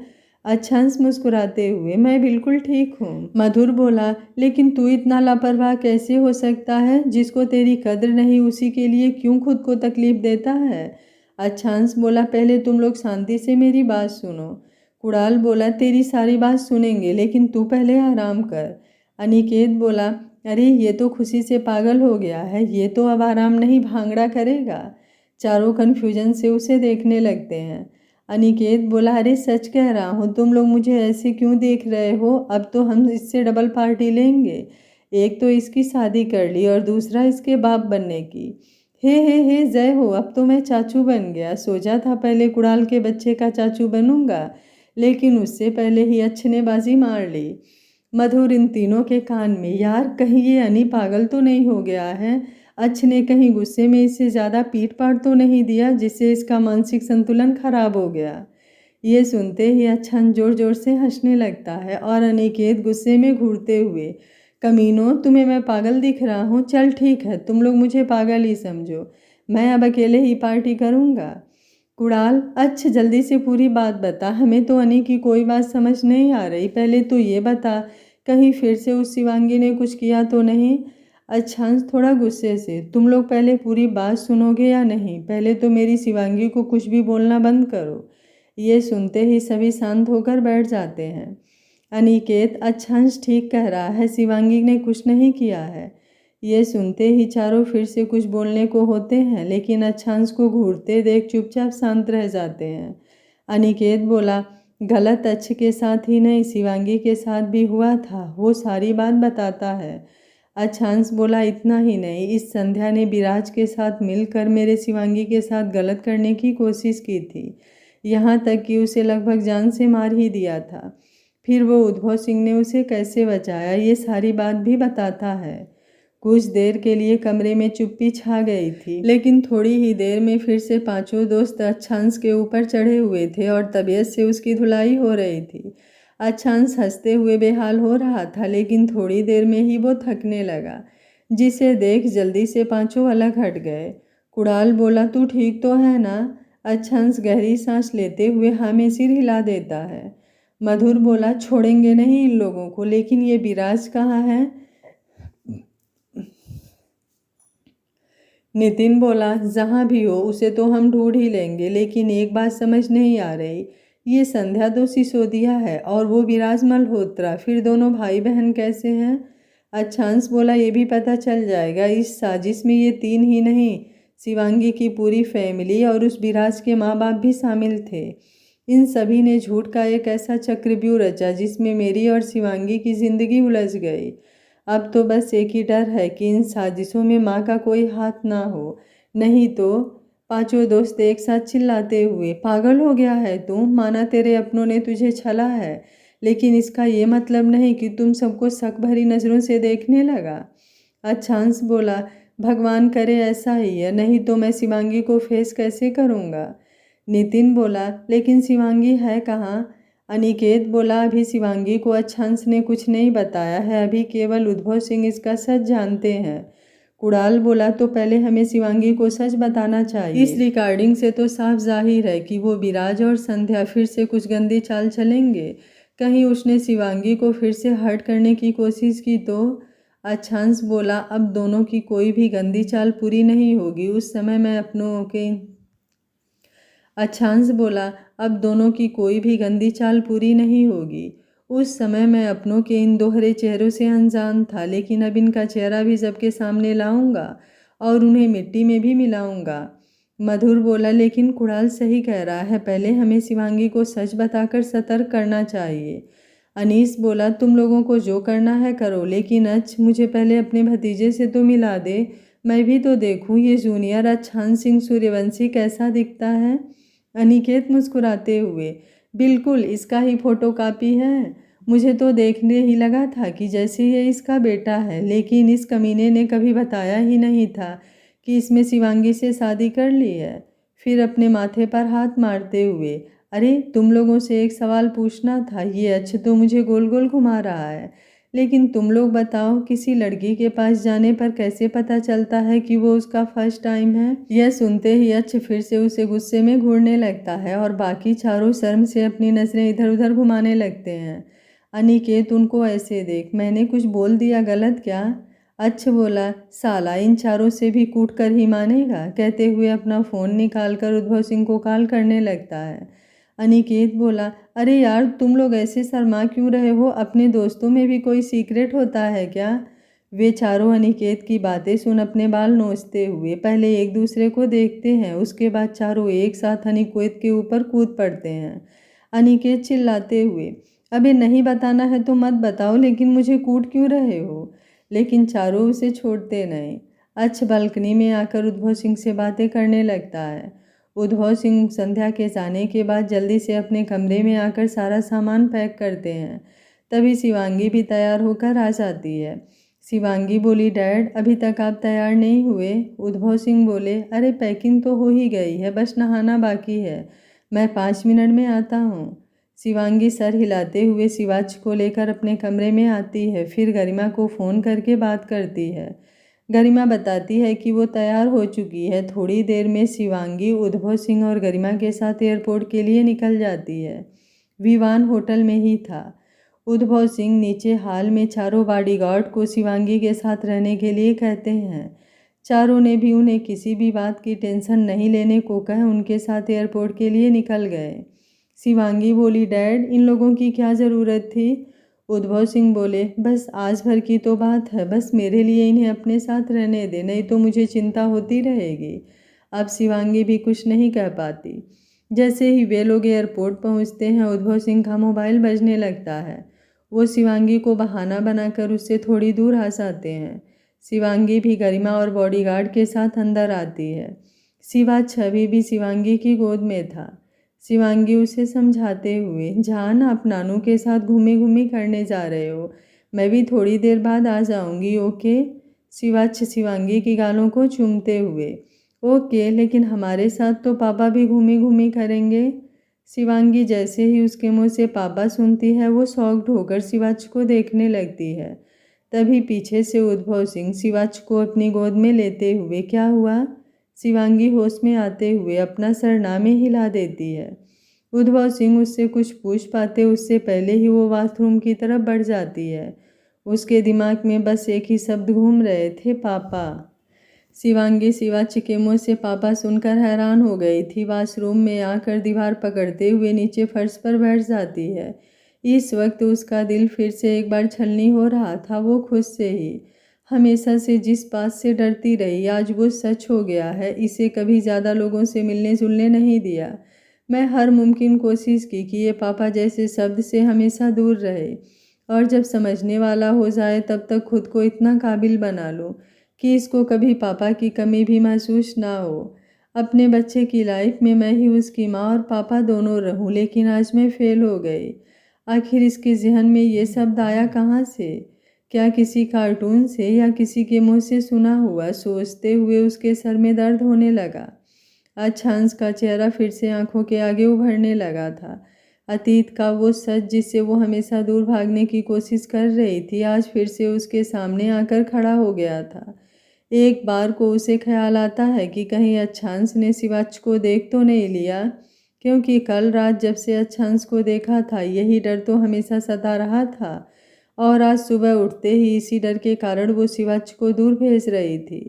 अच्छांश मुस्कुराते हुए, मैं बिल्कुल ठीक हूँ। मधुर बोला, लेकिन तू इतना लापरवाह कैसे हो सकता है? जिसको तेरी कद्र नहीं उसी के लिए क्यों खुद को तकलीफ देता है? अच्छांश बोला, पहले तुम लोग शांति से मेरी बात सुनो। कुणाल बोला, तेरी सारी बात सुनेंगे, लेकिन तू पहले आराम कर। अनिकेत बोला, अरे ये तो खुशी से पागल हो गया है, ये तो अब आराम नहीं भांगड़ा करेगा। चारों कन्फ्यूजन से उसे देखने लगते हैं। अनिकेत बोला, अरे सच कह रहा हूँ, तुम लोग मुझे ऐसे क्यों देख रहे हो? अब तो हम इससे डबल पार्टी लेंगे। एक तो इसकी शादी कर ली और दूसरा इसके बाप बनने की। हे जय हो, अब तो मैं चाचू बन गया। सोचा था पहले कुणाल के बच्चे का चाचू बनूंगा, लेकिन उससे पहले ही अच्छे ने बाजी मार ली। मधुर इन तीनों के कान में, यार कहीं ये अनी पागल तो नहीं हो गया है? अच्छ ने कहीं गुस्से में इससे ज़्यादा पीट पाट तो नहीं दिया जिससे इसका मानसिक संतुलन खराब हो गया? ये सुनते ही अच्छन जोर जोर से हंसने लगता है और अनिकेत गुस्से में घूरते हुए, कमीनों, तुम्हें मैं पागल दिख रहा हूँ? चल ठीक है, तुम लोग मुझे पागल ही समझो, मैं अब अकेले ही पार्टी करूँगा। कुणाल, अच्छा जल्दी से पूरी बात बता, हमें तो अनी की कोई बात समझ नहीं आ रही। पहले तो ये बता, कहीं फिर से उस शिवांगी ने कुछ किया तो नहीं? अच्छांश थोड़ा गुस्से से, तुम लोग पहले पूरी बात सुनोगे या नहीं? पहले तो मेरी शिवांगी को कुछ भी बोलना बंद करो। ये सुनते ही सभी शांत होकर बैठ जाते हैं। अनिकेत, अच्छांश ठीक कह रहा है, शिवांगी ने कुछ नहीं किया है। ये सुनते ही चारों फिर से कुछ बोलने को होते हैं, लेकिन अच्छांश को घूरते देख चुपचाप शांत रह जाते हैं। अनिकेत बोला, गलत अच्छ के साथ ही नहीं, शिवांगी के साथ भी हुआ था, वो सारी बात बताता है। अच्छांश बोला, इतना ही नहीं, इस संध्या ने विराज के साथ मिलकर मेरे शिवांगी के साथ गलत करने की कोशिश की थी, यहाँ तक कि उसे लगभग जान से मार ही दिया था। फिर वो उद्भव सिंह ने उसे कैसे बचाया, ये सारी बात भी बताता है। कुछ देर के लिए कमरे में चुप्पी छा गई थी, लेकिन थोड़ी ही देर में फिर से पांचों दोस्त अच्छांश के ऊपर चढ़े हुए थे और तबीयत से उसकी धुलाई हो रही थी। अच्छांश हंसते हुए बेहाल हो रहा था, लेकिन थोड़ी देर में ही वो थकने लगा, जिसे देख जल्दी से पांचों अलग हट गए। कुणाल बोला, तू ठीक तो है ना? अच्छांश गहरी सांस लेते हुए हाँ में सिर हिला देता है। मधुर बोला, छोड़ेंगे नहीं इन लोगों को, लेकिन ये विराज कहाँ है? नितिन बोला, जहाँ भी हो उसे तो हम ढूंढ ही लेंगे, लेकिन एक बात समझ नहीं आ रही, ये संध्या तो सिसोदिया है और वो विराज मल्होत्रा, फिर दोनों भाई बहन कैसे हैं? अच्छांश बोला, ये भी पता चल जाएगा। इस साजिश में ये तीन ही नहीं, शिवांगी की पूरी फैमिली और उस विराज के माँ बाप भी शामिल थे। इन सभी ने झूठ का एक ऐसा चक्रव्यूह रचा जिसमें मेरी और शिवांगी की जिंदगी उलझ गई। अब तो बस एक ही डर है कि इन साजिशों में माँ का कोई हाथ ना हो, नहीं तो। पांचों दोस्त एक साथ चिल्लाते हुए, पागल हो गया है तू? माना तेरे अपनों ने तुझे छला है, लेकिन इसका ये मतलब नहीं कि तुम सबको शक भरी नज़रों से देखने लगा। अच्छांश बोला, भगवान करे ऐसा ही है, नहीं तो मैं शिवांगी को फेस कैसे करूँगा? नितिन बोला, लेकिन शिवांगी है कहाँ? अनिकेत बोला, अभी शिवांगी को अच्छांश ने कुछ नहीं बताया है, अभी केवल उद्भव सिंह इसका सच जानते हैं। कुणाल बोला, तो पहले हमें शिवांगी को सच बताना चाहिए। इस रिकॉर्डिंग से तो साफ जाहिर है कि वो विराज और संध्या फिर से कुछ गंदी चाल चलेंगे। कहीं उसने शिवांगी को फिर से हर्ट करने की कोशिश की तो। अच्छांश बोला, अब दोनों की कोई भी गंदी चाल पूरी नहीं होगी। उस समय मैं अपनों के अच्छांश बोला, अब दोनों की कोई भी गंदी चाल पूरी नहीं होगी। उस समय मैं अपनों के इन दोहरे चेहरों से अनजान था, लेकिन अब इनका चेहरा भी सबके सामने लाऊंगा और उन्हें मिट्टी में भी मिलाऊंगा। मधुर बोला, लेकिन कुणाल सही कह रहा है, पहले हमें शिवांगी को सच बताकर सतर्क करना चाहिए। अनीस बोला, तुम लोगों को जो करना है करो, लेकिन मुझे पहले अपने भतीजे से तो मिला दे, मैं भी तो देखूं ये जूनियर अच्छांश सिंह सूर्यवंशी कैसा दिखता है। अनिकेत मुस्कुराते हुए, बिल्कुल इसका ही फोटोकॉपी है। मुझे तो देखने ही लगा था कि जैसे ये इसका बेटा है, लेकिन इस कमीने ने कभी बताया ही नहीं था कि इसमें शिवांगी से शादी कर ली है। फिर अपने माथे पर हाथ मारते हुए, अरे तुम लोगों से एक सवाल पूछना था, ये तो मुझे गोल गोल घुमा रहा है, लेकिन तुम लोग बताओ, किसी लड़की के पास जाने पर कैसे पता चलता है कि वो उसका फर्स्ट टाइम है। यह सुनते ही फिर से उसे गुस्से में घूरने लगता है और बाकी चारों शर्म से अपनी नजरें इधर उधर घुमाने लगते हैं। अनिकेत उनको ऐसे देख, मैंने कुछ बोल दिया गलत क्या? बोला, साला इन चारों से भी कूट कर ही मानेगा, कहते हुए अपना फ़ोन निकालकर उद्भव सिंह को कॉल करने लगता है। अनिकेत बोला, अरे यार तुम लोग ऐसे शर्मा क्यों रहे हो, अपने दोस्तों में भी कोई सीक्रेट होता है क्या? वे चारों अनिकेत की बातें सुन अपने बाल नोचते हुए पहले एक दूसरे को देखते हैं, उसके बाद चारों एक साथ अनिकेत के ऊपर कूद पड़ते हैं। अनिकेत चिल्लाते हुए, अबे नहीं बताना है तो मत बताओ, लेकिन मुझे कूट क्यों रहे हो? लेकिन चारों उसे छोड़ते नहीं। बालकनी में आकर उद्भव सिंह से बातें करने लगता है। उद्भव सिंह संध्या के जाने के बाद जल्दी से अपने कमरे में आकर सारा सामान पैक करते हैं। तभी शिवांगी भी तैयार होकर आ जाती है। शिवांगी बोली, डैड अभी तक आप तैयार नहीं हुए? उद्भव सिंह बोले, अरे पैकिंग तो हो ही गई है, बस नहाना बाकी है, मैं 5 मिनट में आता हूँ। शिवांगी सर हिलाते हुए शिवाच को लेकर अपने कमरे में आती है, फिर गरिमा को फ़ोन करके बात करती है। गरिमा बताती है कि वो तैयार हो चुकी है। थोड़ी देर में शिवांगी उद्भव सिंह और गरिमा के साथ एयरपोर्ट के लिए निकल जाती है। विवान होटल में ही था। उद्भव सिंह नीचे हाल में चारों बॉडीगार्ड को शिवांगी के साथ रहने के लिए कहते हैं। चारों ने भी उन्हें किसी भी बात की टेंशन नहीं लेने को कह उनके साथ एयरपोर्ट के लिए निकल गए। शिवांगी बोली, डैड इन लोगों की क्या ज़रूरत थी? उद्भव सिंह बोले, बस आज भर की तो बात है, बस मेरे लिए इन्हें अपने साथ रहने दे, नहीं तो मुझे चिंता होती रहेगी। अब शिवांगी भी कुछ नहीं कह पाती। जैसे ही वे लोग एयरपोर्ट पहुंचते हैं, उद्भव सिंह का मोबाइल बजने लगता है। वो शिवांगी को बहाना बनाकर उससे थोड़ी दूर आ जाते हैं। शिवांगी भी गरिमा और बॉडीगार्ड के साथ अंदर आती है। शिवा छवि भी शिवांगी की गोद में था। शिवांगी उसे समझाते हुए, जान आप नानू के साथ घूमी घूमी करने जा रहे हो, मैं भी थोड़ी देर बाद आ जाऊंगी, ओके? शिवांगी की गालों को चूमते हुए, ओके, लेकिन हमारे साथ तो पापा भी घूमी घूमी करेंगे। शिवांगी जैसे ही उसके मुंह से पापा सुनती है, वो शॉक्ड होकर शिवाच को देखने लगती है। तभी पीछे से उद्भव सिंह शिवाच को अपनी गोद में लेते हुए, क्या हुआ? शिवांगी होश में आते हुए अपना सर ना में हिला देती है। उद्भव सिंह उससे कुछ पूछ पाते उससे पहले ही वो बाथरूम की तरफ बढ़ जाती है। उसके दिमाग में बस एक ही शब्द घूम रहे थे, पापा। शिवांगी शिवाच के मुंह से पापा सुनकर हैरान हो गई थी। वॉशरूम में आकर दीवार पकड़ते हुए नीचे फर्श पर बैठ जाती है। इस वक्त उसका दिल फिर से एक बार छलनी हो रहा था, वो खुद से ही। हमेशा से जिस बात से डरती रही, आज वो सच हो गया है। इसे कभी ज़्यादा लोगों से मिलने जुलने नहीं दिया। मैं हर मुमकिन कोशिश की कि ये पापा जैसे शब्द से हमेशा दूर रहे, और जब समझने वाला हो जाए तब तक खुद को इतना काबिल बना लूँ कि इसको कभी पापा की कमी भी महसूस ना हो। अपने बच्चे की लाइफ में मैं ही उसकी माँ और पापा दोनों रहूं, लेकिन आज मैं फेल हो गई। आखिर इसके जहन में ये शब्द आया कहाँ से? क्या किसी कार्टून से या किसी के मुंह से सुना हुआ? सोचते हुए उसके सर में दर्द होने लगा। आज हंस का चेहरा फिर से आंखों के आगे उभरने लगा था। अतीत का वो सच जिससे वो हमेशा दूर भागने की कोशिश कर रही थी आज फिर से उसके सामने आकर खड़ा हो गया था। एक बार को उसे ख्याल आता है कि कहीं अच्छांश ने शिवाच को देख तो नहीं लिया, क्योंकि कल रात जब से अच्छांश को देखा था यही डर तो हमेशा सता रहा था और आज सुबह उठते ही इसी डर के कारण वो शिवाच को दूर भेज रही थी।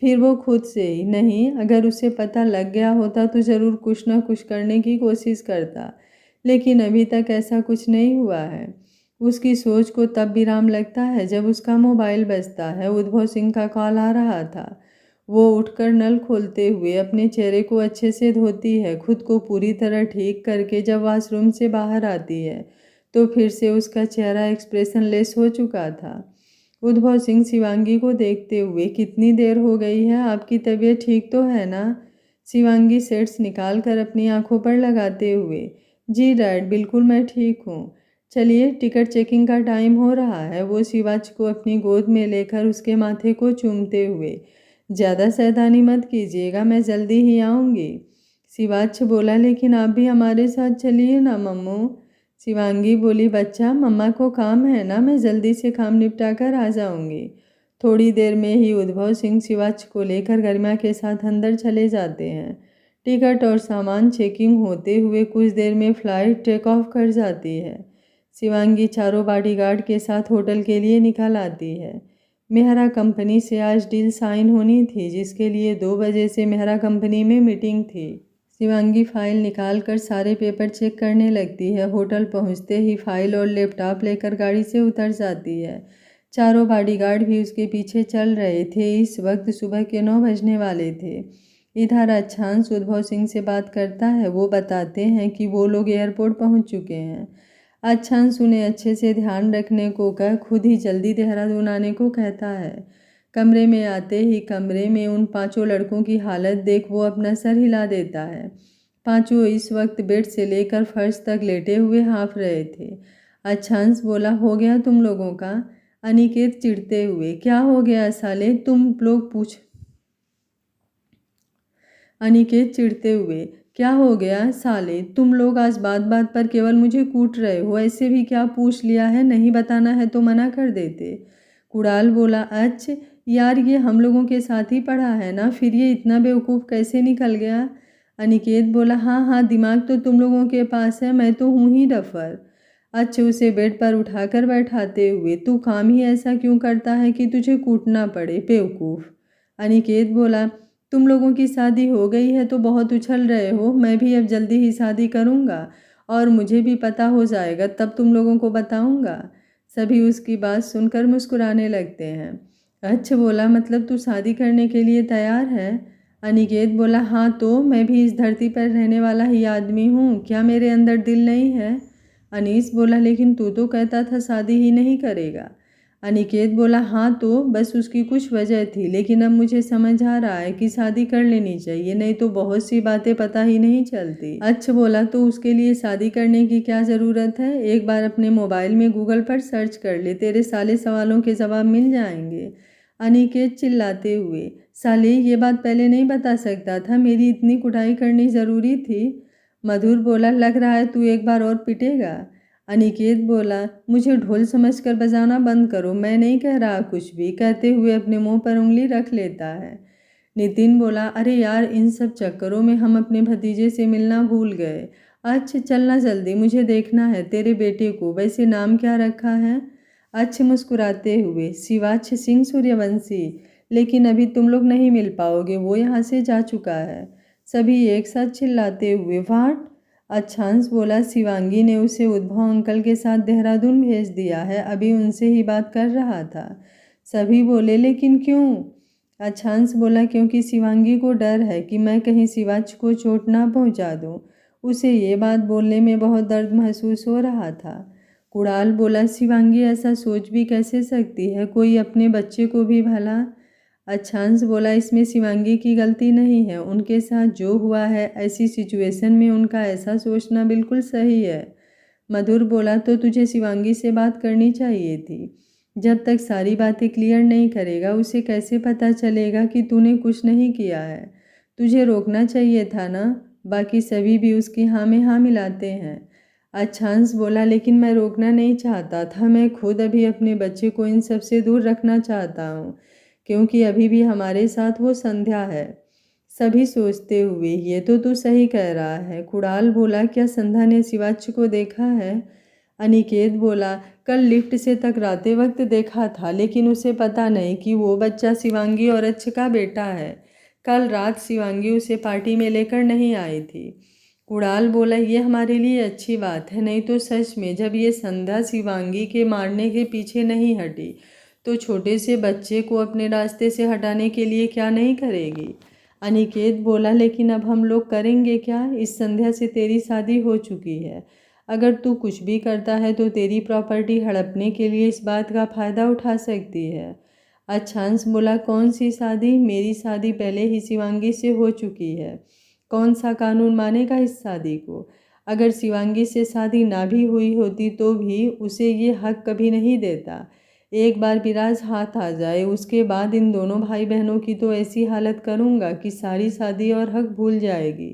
फिर वो खुद से ही नहीं, अगर उसे पता लग गया होता तो ज़रूर कुछ ना कुछ करने की कोशिश करता, लेकिन अभी तक ऐसा कुछ नहीं हुआ है। उसकी सोच को तब विराम लगता है जब उसका मोबाइल बजता है। उद्भव सिंह का कॉल आ रहा था। वो उठकर नल खोलते हुए अपने चेहरे को अच्छे से धोती है। खुद को पूरी तरह ठीक करके जब वॉशरूम से बाहर आती है तो फिर से उसका चेहरा एक्सप्रेशनलेस हो चुका था। उद्भव सिंह शिवांगी को देखते हुए, कितनी देर हो गई है, आपकी तबीयत ठीक तो है ना? शिवांगी सेट्स निकाल कर अपनी आंखों पर लगाते हुए, जी डैड, बिल्कुल मैं ठीक हूँ। चलिए, टिकट चेकिंग का टाइम हो रहा है। वो शिवाच को अपनी गोद में लेकर उसके माथे को चूमते हुए, ज़्यादा शैतानी मत कीजिएगा, मैं जल्दी ही आऊँगी। शिवाच बोला, लेकिन आप भी हमारे साथ चलिए ना मम्मू। शिवांगी बोली, बच्चा, मम्मा को काम है ना, मैं जल्दी से काम निपटा कर आ जाऊँगी। थोड़ी देर में ही उद्भव सिंह शिवाच को लेकर गरिमा के साथ अंदर चले जाते हैं। टिकट और सामान चेकिंग होते हुए कुछ देर में फ्लाइट टेक ऑफ कर जाती है। शिवांगी चारों बॉडीगार्ड के साथ होटल के लिए निकल आती है। मेहरा कंपनी से आज डील साइन होनी थी, जिसके लिए 2 बजे से मेहरा कंपनी में मीटिंग थी। शिवांगी फाइल निकाल कर सारे पेपर चेक करने लगती है। होटल पहुंचते ही फाइल और लैपटॉप लेकर गाड़ी से उतर जाती है। चारों बॉडीगार्ड भी उसके पीछे चल रहे थे। इस वक्त सुबह के 9 बजने वाले थे। इधर अच्छांश उद्भव सिंह से बात करता है। वो बताते हैं कि वो लोग एयरपोर्ट पहुंच चुके हैं। अच्छांश उन्हें अच्छे से ध्यान रखने को कह खुद ही जल्दी देहरादून आने को कहता है। कमरे में आते ही कमरे में उन 5 लड़कों की हालत देख वो अपना सर हिला देता है। 5 इस वक्त बेड से लेकर फर्श तक लेटे हुए हाँफ रहे थे। अच्छांश बोला, हो गया तुम लोगों का? अनिकेत चिढ़ते हुए, क्या हो गया साले, तुम लोग पूछ अनिकेत चिढ़ते हुए, क्या हो गया साले, तुम लोग आज बात बात पर केवल मुझे कूट रहे हो। ऐसे भी क्या पूछ लिया है, नहीं बताना है तो मना कर देते। कुणाल बोला, अच्छा यार, ये हम लोगों के साथ ही पढ़ा है ना, फिर ये इतना बेवकूफ़ कैसे निकल गया? अनिकेत बोला, हाँ हाँ, दिमाग तो तुम लोगों के पास है, मैं तो हूँ ही डफर। अच्छा, उसे बेड पर उठाकर बैठाते हुए, तू काम ही ऐसा क्यों करता है कि तुझे कूटना पड़े, बेवकूफ़। अनिकेत बोला, तुम लोगों की शादी हो गई है तो बहुत उछल रहे हो। मैं भी अब जल्दी ही शादी करूँगा और मुझे भी पता हो जाएगा, तब तुम लोगों को बताऊँगा। सभी उसकी बात सुनकर मुस्कुराने लगते हैं। अच्छा, बोला, मतलब तू शादी करने के लिए तैयार है? अनिकेत बोला, हाँ, तो मैं भी इस धरती पर रहने वाला ही आदमी हूँ, क्या मेरे अंदर दिल नहीं है? अनीस बोला, लेकिन तू तो कहता था शादी ही नहीं करेगा। अनिकेत बोला, हाँ, तो बस उसकी कुछ वजह थी, लेकिन अब मुझे समझ आ रहा है कि शादी कर लेनी चाहिए, नहीं तो बहुत सी बातें पता ही नहीं चलती। अच्छा, बोला, तो उसके लिए शादी करने की क्या ज़रूरत है? एक बार अपने मोबाइल में गूगल पर सर्च कर ले, तेरे सारे सवालों के जवाब मिल जाएंगे। अनिकेत चिल्लाते हुए, साले, ये बात पहले नहीं बता सकता था, मेरी इतनी कुटाई करनी ज़रूरी थी? मधुर बोला, लग रहा है तू एक बार और पिटेगा। अनिकेत बोला, मुझे ढोल समझकर बजाना बंद करो, मैं नहीं कह रहा कुछ भी, कहते हुए अपने मुंह पर उंगली रख लेता है। नितिन बोला, अरे यार, इन सब चक्करों में हम अपने भतीजे से मिलना भूल गए। अच्छा, चलना जल्दी, मुझे देखना है तेरे बेटे को, वैसे नाम क्या रखा है? अच्छे मुस्कुराते हुए, शिवाच सिंह सूर्यवंशी, लेकिन अभी तुम लोग नहीं मिल पाओगे, वो यहाँ से जा चुका है। सभी एक साथ चिल्लाते हुए, वाट? अच्छांश बोला, शिवांगी ने उसे उद्भव अंकल के साथ देहरादून भेज दिया है, अभी उनसे ही बात कर रहा था। सभी बोले, लेकिन क्यों? अच्छांश बोला, क्योंकि शिवांगी को डर है कि मैं कहीं शिवाच को चोट ना पहुंचा दूं। उसे ये बात बोलने में बहुत दर्द महसूस हो रहा था। कुणाल बोला, शिवांगी ऐसा सोच भी कैसे सकती है, कोई अपने बच्चे को भी भला? अच्छांश बोला, इसमें शिवांगी की गलती नहीं है, उनके साथ जो हुआ है ऐसी सिचुएशन में उनका ऐसा सोचना बिल्कुल सही है। मधुर बोला, तो तुझे शिवांगी से बात करनी चाहिए थी। जब तक सारी बातें क्लियर नहीं करेगा उसे कैसे पता चलेगा कि तूने कुछ नहीं किया है? तुझे रोकना चाहिए था ना। बाकी सभी भी उसकी हाँ में हाँ मिलाते हैं। अच्छांश बोला, लेकिन मैं रोकना नहीं चाहता था। मैं खुद अभी अपने बच्चे को इन सब से दूर रखना चाहता हूँ, क्योंकि अभी भी हमारे साथ वो संध्या है। सभी सोचते हुए, ये तो तू सही कह रहा है। कुणाल बोला, क्या संध्या ने शिवाच को देखा है? अनिकेत बोला, कल लिफ्ट से टकराते वक्त देखा था, लेकिन उसे पता नहीं कि वो बच्चा शिवांगी और अच्छ का बेटा है। कल रात शिवांगी उसे पार्टी में लेकर नहीं आई थी। कुणाल बोला, ये हमारे लिए अच्छी बात है, नहीं तो सच में जब ये संध्या शिवांगी के मारने के पीछे नहीं हटी तो छोटे से बच्चे को अपने रास्ते से हटाने के लिए क्या नहीं करेगी। अनिकेत बोला, लेकिन अब हम लोग करेंगे क्या? इस संध्या से तेरी शादी हो चुकी है। अगर तू कुछ भी करता है तो तेरी प्रॉपर्टी हड़पने के लिए इस बात का फ़ायदा उठा सकती है। अच्छांश बोला, कौन सी शादी? मेरी शादी पहले ही शिवांगी से हो चुकी है। कौन सा कानून मानेगा इस शादी को? अगर शिवांगी से शादी ना भी हुई होती तो भी उसे ये हक कभी नहीं देता। एक बार विराज हाथ आ जाए उसके बाद इन दोनों भाई बहनों की तो ऐसी हालत करूँगा कि सारी शादी और हक भूल जाएगी।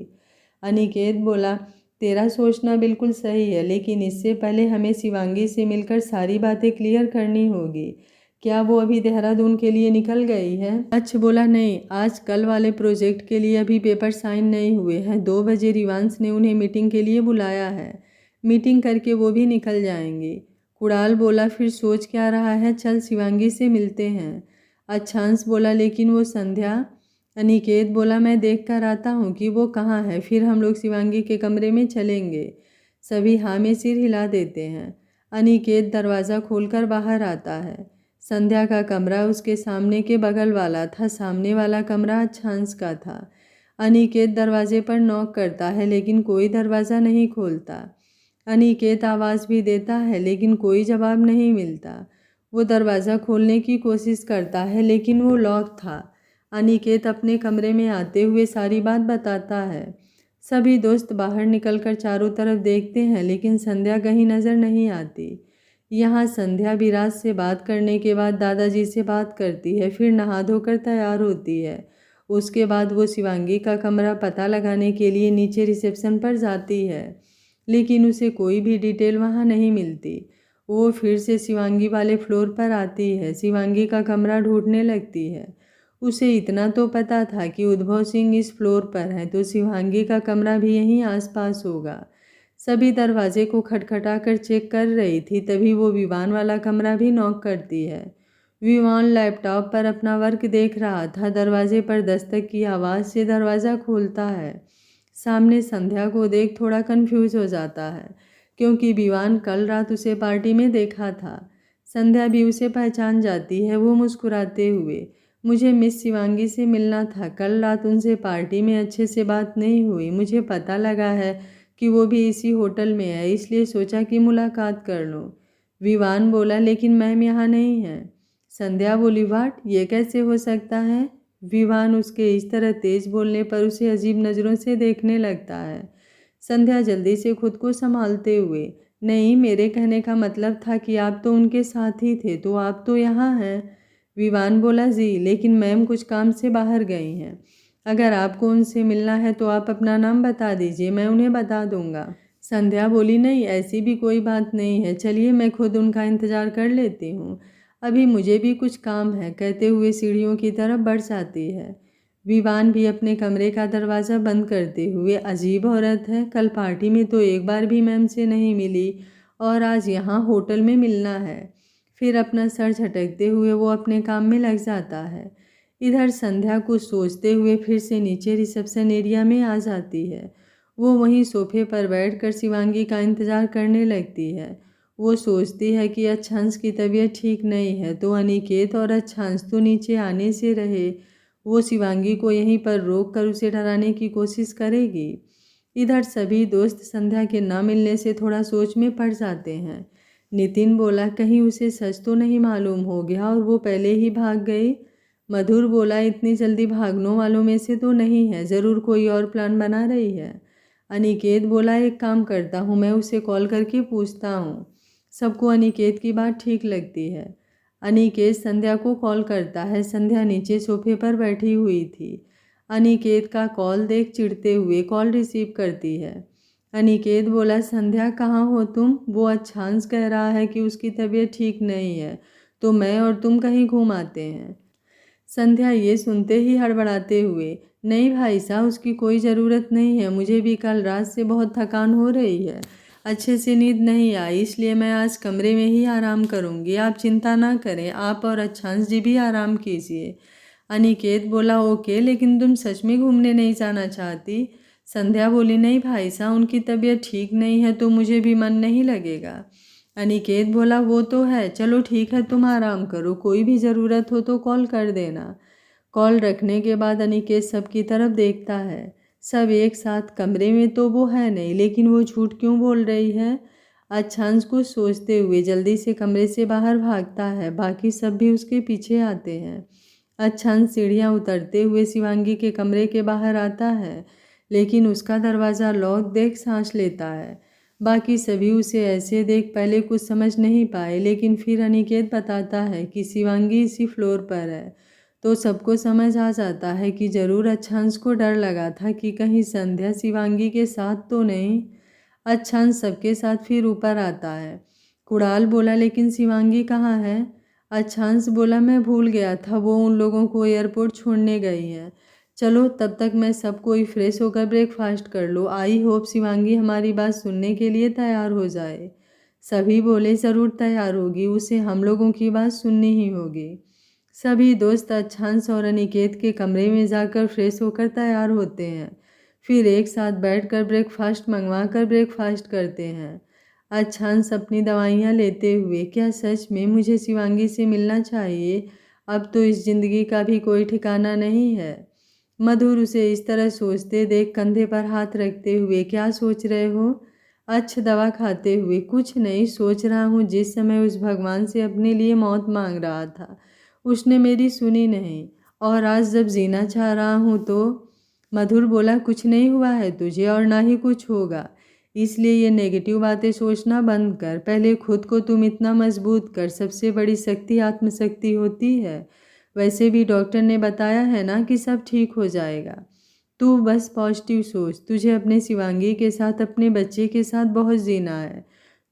अनिकेत बोला, तेरा सोचना बिल्कुल सही है, लेकिन इससे पहले हमें शिवांगी से मिलकर सारी बातें क्लियर करनी होगी। क्या वो अभी देहरादून के लिए निकल गई है? अच्छ बोला, नहीं, आज कल वाले प्रोजेक्ट के लिए अभी पेपर साइन नहीं हुए हैं। 2 बजे रिवांश ने उन्हें मीटिंग के लिए बुलाया है। मीटिंग करके वो भी निकल जाएंगे। कुणाल बोला, फिर सोच क्या रहा है? चल शिवांगी से मिलते हैं। अच्छांश बोला, लेकिन वो संध्या? अनिकेत बोला, मैं देख कर आता हूँ कि वो कहाँ है, फिर हम लोग शिवांगी के कमरे में चलेंगे। सभी हाँ में सिर हिला देते हैं। अनिकेत दरवाज़ा खोलकर बाहर आता है। संध्या का कमरा उसके सामने के बगल वाला था। सामने वाला कमरा अच्छांश का था। अनिकेत दरवाजे पर नॉक करता है, लेकिन कोई दरवाज़ा नहीं खोलता। अनिकेत आवाज़ भी देता है, लेकिन कोई जवाब नहीं मिलता। वो दरवाज़ा खोलने की कोशिश करता है, लेकिन वो लॉक था। अनिकेत अपने कमरे में आते हुए सारी बात बताता है। सभी दोस्त बाहर निकलकर चारों तरफ देखते हैं, लेकिन संध्या कहीं नज़र नहीं आती। यहाँ संध्या विराज से बात करने के बाद दादाजी से बात करती है, फिर नहा धोकर तैयार होती है। उसके बाद वो शिवांगी का कमरा पता लगाने के लिए नीचे रिसेप्शन पर जाती है, लेकिन उसे कोई भी डिटेल वहाँ नहीं मिलती। वो फिर से शिवांगी वाले फ्लोर पर आती है, शिवांगी का कमरा ढूंढने लगती है। उसे इतना तो पता था कि उद्भव सिंह इस फ्लोर पर है, तो शिवांगी का कमरा भी यहीं आसपास होगा। सभी दरवाजे को खटखटाकर चेक कर रही थी, तभी वो विवान वाला कमरा भी नॉक करती है। विवान लैपटॉप पर अपना वर्क देख रहा था। दरवाजे पर दस्तक की आवाज़ से दरवाज़ा खोलता है। सामने संध्या को देख थोड़ा कंफ्यूज हो जाता है, क्योंकि विवान कल रात उसे पार्टी में देखा था। संध्या भी उसे पहचान जाती है। वो मुस्कुराते हुए, मुझे मिस शिवांगी से मिलना था। कल रात उनसे पार्टी में अच्छे से बात नहीं हुई। मुझे पता लगा है कि वो भी इसी होटल में है, इसलिए सोचा कि मुलाकात कर लूं। विवान बोला, लेकिन मैम यहाँ नहीं है। संध्या बोली, वाट, ये कैसे हो सकता है? विवान उसके इस तरह तेज बोलने पर उसे अजीब नज़रों से देखने लगता है। संध्या जल्दी से खुद को संभालते हुए, नहीं, मेरे कहने का मतलब था कि आप तो उनके साथ ही थे, तो आप तो यहाँ हैं। विवान बोला, जी, लेकिन मैम कुछ काम से बाहर गई हैं। अगर आपको उनसे मिलना है तो आप अपना नाम बता दीजिए, मैं उन्हें बता दूंगा। संध्या बोली, नहीं, ऐसी भी कोई बात नहीं है, चलिए मैं खुद उनका इंतज़ार कर लेती हूँ, अभी मुझे भी कुछ काम है, कहते हुए सीढ़ियों की तरफ बढ़ जाती है। विवान भी अपने कमरे का दरवाज़ा बंद करते हुए, अजीब औरत है, कल पार्टी में तो एक बार भी मैम से नहीं मिली और आज यहाँ होटल में मिलना है। फिर अपना सर झटकते हुए वो अपने काम में लग जाता है। इधर संध्या कुछ सोचते हुए फिर से नीचे रिसेप्शन एरिया में आ जाती है। वो वहीं सोफे पर बैठकर शिवांगी का इंतज़ार करने लगती है। वो सोचती है कि अच्छांश की तबीयत ठीक नहीं है, तो अनिकेत और अच्छांश तो नीचे आने से रहे। वो शिवांगी को यहीं पर रोक कर उसे डराने की कोशिश करेगी। इधर सभी दोस्त संध्या के न मिलने से थोड़ा सोच में पड़ जाते हैं। नितिन बोला, कहीं उसे सच तो नहीं मालूम हो गया और वो पहले ही भाग गई? मधुर बोला, इतनी जल्दी भागने वालों में से तो नहीं है, ज़रूर कोई और प्लान बना रही है। अनिकेत बोला, एक काम करता हूँ, मैं उसे कॉल करके पूछता हूँ। सबको अनिकेत की बात ठीक लगती है। अनिकेत संध्या को कॉल करता है। संध्या नीचे सोफे पर बैठी हुई थी। अनिकेत का कॉल देख चिढ़ते हुए कॉल रिसीव करती है। अनिकेत बोला, संध्या कहाँ हो तुम? वो अच्छांश कह रहा है कि उसकी तबीयत ठीक नहीं है, तो मैं और तुम कहीं घूम आते हैं। संध्या ये सुनते ही हड़बड़ाते हुए, नहीं भाई साहब, उसकी कोई ज़रूरत नहीं है, मुझे भी कल रात से बहुत थकान हो रही है, अच्छे से नींद नहीं आई, इसलिए मैं आज कमरे में ही आराम करूंगी, आप चिंता ना करें, आप और अच्छांश जी भी आराम कीजिए। अनिकेत बोला, ओके, लेकिन तुम सच में घूमने नहीं जाना चाहती? संध्या बोली, नहीं भाई साहब, उनकी तबीयत ठीक नहीं है तो मुझे भी मन नहीं लगेगा। अनिकेत बोला, वो तो है, चलो ठीक है, तुम आराम करो, कोई भी ज़रूरत हो तो कॉल कर देना। कॉल रखने के बाद अनिकेत सबकी तरफ देखता है, सब एक साथ कमरे में तो वो है नहीं, लेकिन वो झूठ क्यों बोल रही है? अच्छांश कुछ सोचते हुए जल्दी से कमरे से बाहर भागता है, बाकी सब भी उसके पीछे आते हैं। अच्छांश सीढ़ियाँ उतरते हुए शिवांगी के कमरे के बाहर आता है, लेकिन उसका दरवाज़ा लॉक देख सांस लेता है। बाकी सभी उसे ऐसे देख पहले कुछ समझ नहीं पाए, लेकिन फिर अनिकेत बताता है कि शिवांगी इसी फ्लोर पर है, तो सबको समझ आ जाता है कि ज़रूर अच्छांश को डर लगा था कि कहीं संध्या शिवांगी के साथ तो नहीं। अच्छांश सबके साथ फिर ऊपर आता है। कुणाल बोला, लेकिन शिवांगी कहाँ है? अच्छांश बोला, मैं भूल गया था, वो उन लोगों को एयरपोर्ट छोड़ने गई हैं। चलो तब तक मैं सब कोई फ्रेश होकर ब्रेकफास्ट कर लो, आई होप शिवांगी हमारी बात सुनने के लिए तैयार हो जाए। सभी बोले, ज़रूर तैयार होगी, उसे हम लोगों की बात सुननी ही होगी। सभी दोस्त अच्छांश और अनिकेत के कमरे में जाकर फ्रेश होकर तैयार होते हैं, फिर एक साथ बैठकर ब्रेकफास्ट मंगवा कर ब्रेकफास्ट करते हैं। अच्छांश अपनी दवाइयाँ लेते हुए, क्या सच में मुझे शिवांगी से मिलना चाहिए? अब तो इस जिंदगी का भी कोई ठिकाना नहीं है। मधुर उसे इस तरह सोचते देख कंधे पर हाथ रखते हुए, क्या सोच रहे हो? अच्छ दवा खाते हुए, कुछ नहीं, सोच रहा हूँ जिस समय उस भगवान से अपने लिए मौत मांग रहा था, उसने मेरी सुनी नहीं, और आज जब जीना चाह रहा हूँ तो। मधुर बोला, कुछ नहीं हुआ है तुझे और ना ही कुछ होगा, इसलिए ये नेगेटिव बातें सोचना बंद कर, पहले खुद को तुम इतना मजबूत कर, सबसे बड़ी शक्ति आत्मशक्ति होती है। वैसे भी डॉक्टर ने बताया है ना कि सब ठीक हो जाएगा, तू बस पॉजिटिव सोच, तुझे अपने शिवांगी के साथ, अपने बच्चे के साथ बहुत जीना है।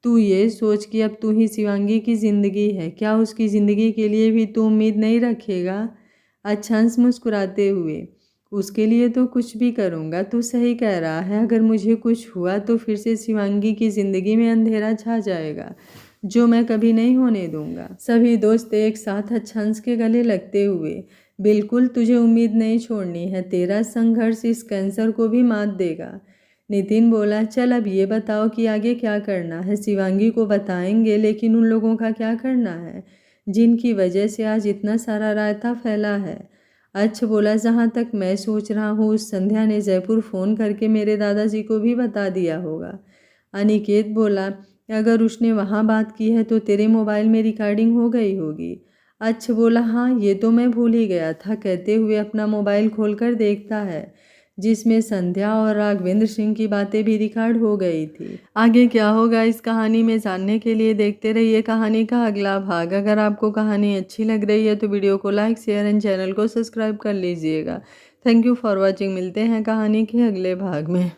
तू ये सोच कि अब तू ही शिवांगी की ज़िंदगी है, क्या उसकी ज़िंदगी के लिए भी तू उम्मीद नहीं रखेगा? अच्छांश मुस्कुराते हुए, उसके लिए तो कुछ भी करूँगा, तू सही कह रहा है, अगर मुझे कुछ हुआ तो फिर से शिवांगी की ज़िंदगी में अंधेरा छा जाएगा, जो मैं कभी नहीं होने दूंगा। सभी दोस्त एक साथ अच्छांश के गले लगते हुए, बिल्कुल तुझे उम्मीद नहीं छोड़नी है, तेरा संघर्ष इस कैंसर को भी मात देगा। नितिन बोला, चल अब ये बताओ कि आगे क्या करना है? शिवांगी को बताएंगे, लेकिन उन लोगों का क्या करना है जिनकी वजह से आज इतना सारा रायता फैला है? अच्छा बोला, जहाँ तक मैं सोच रहा हूँ उस संध्या ने जयपुर फ़ोन करके मेरे दादाजी को भी बता दिया होगा। अनिकेत बोला, अगर उसने वहाँ बात की है तो तेरे मोबाइल में रिकॉर्डिंग हो गई होगी। अच्छा बोला, हाँ ये तो मैं भूल ही गया था, कहते हुए अपना मोबाइल खोलकर देखता है, जिसमें संध्या और राघवेंद्र सिंह की बातें भी रिकॉर्ड हो गई थी। आगे क्या होगा इस कहानी में जानने के लिए देखते रहिए कहानी का अगला भाग। अगर आपको कहानी अच्छी लग रही है तो वीडियो को लाइक, शेयर एंड चैनल को सब्सक्राइब कर लीजिएगा। Thank you for watching. मिलते हैं कहानी के अगले भाग में।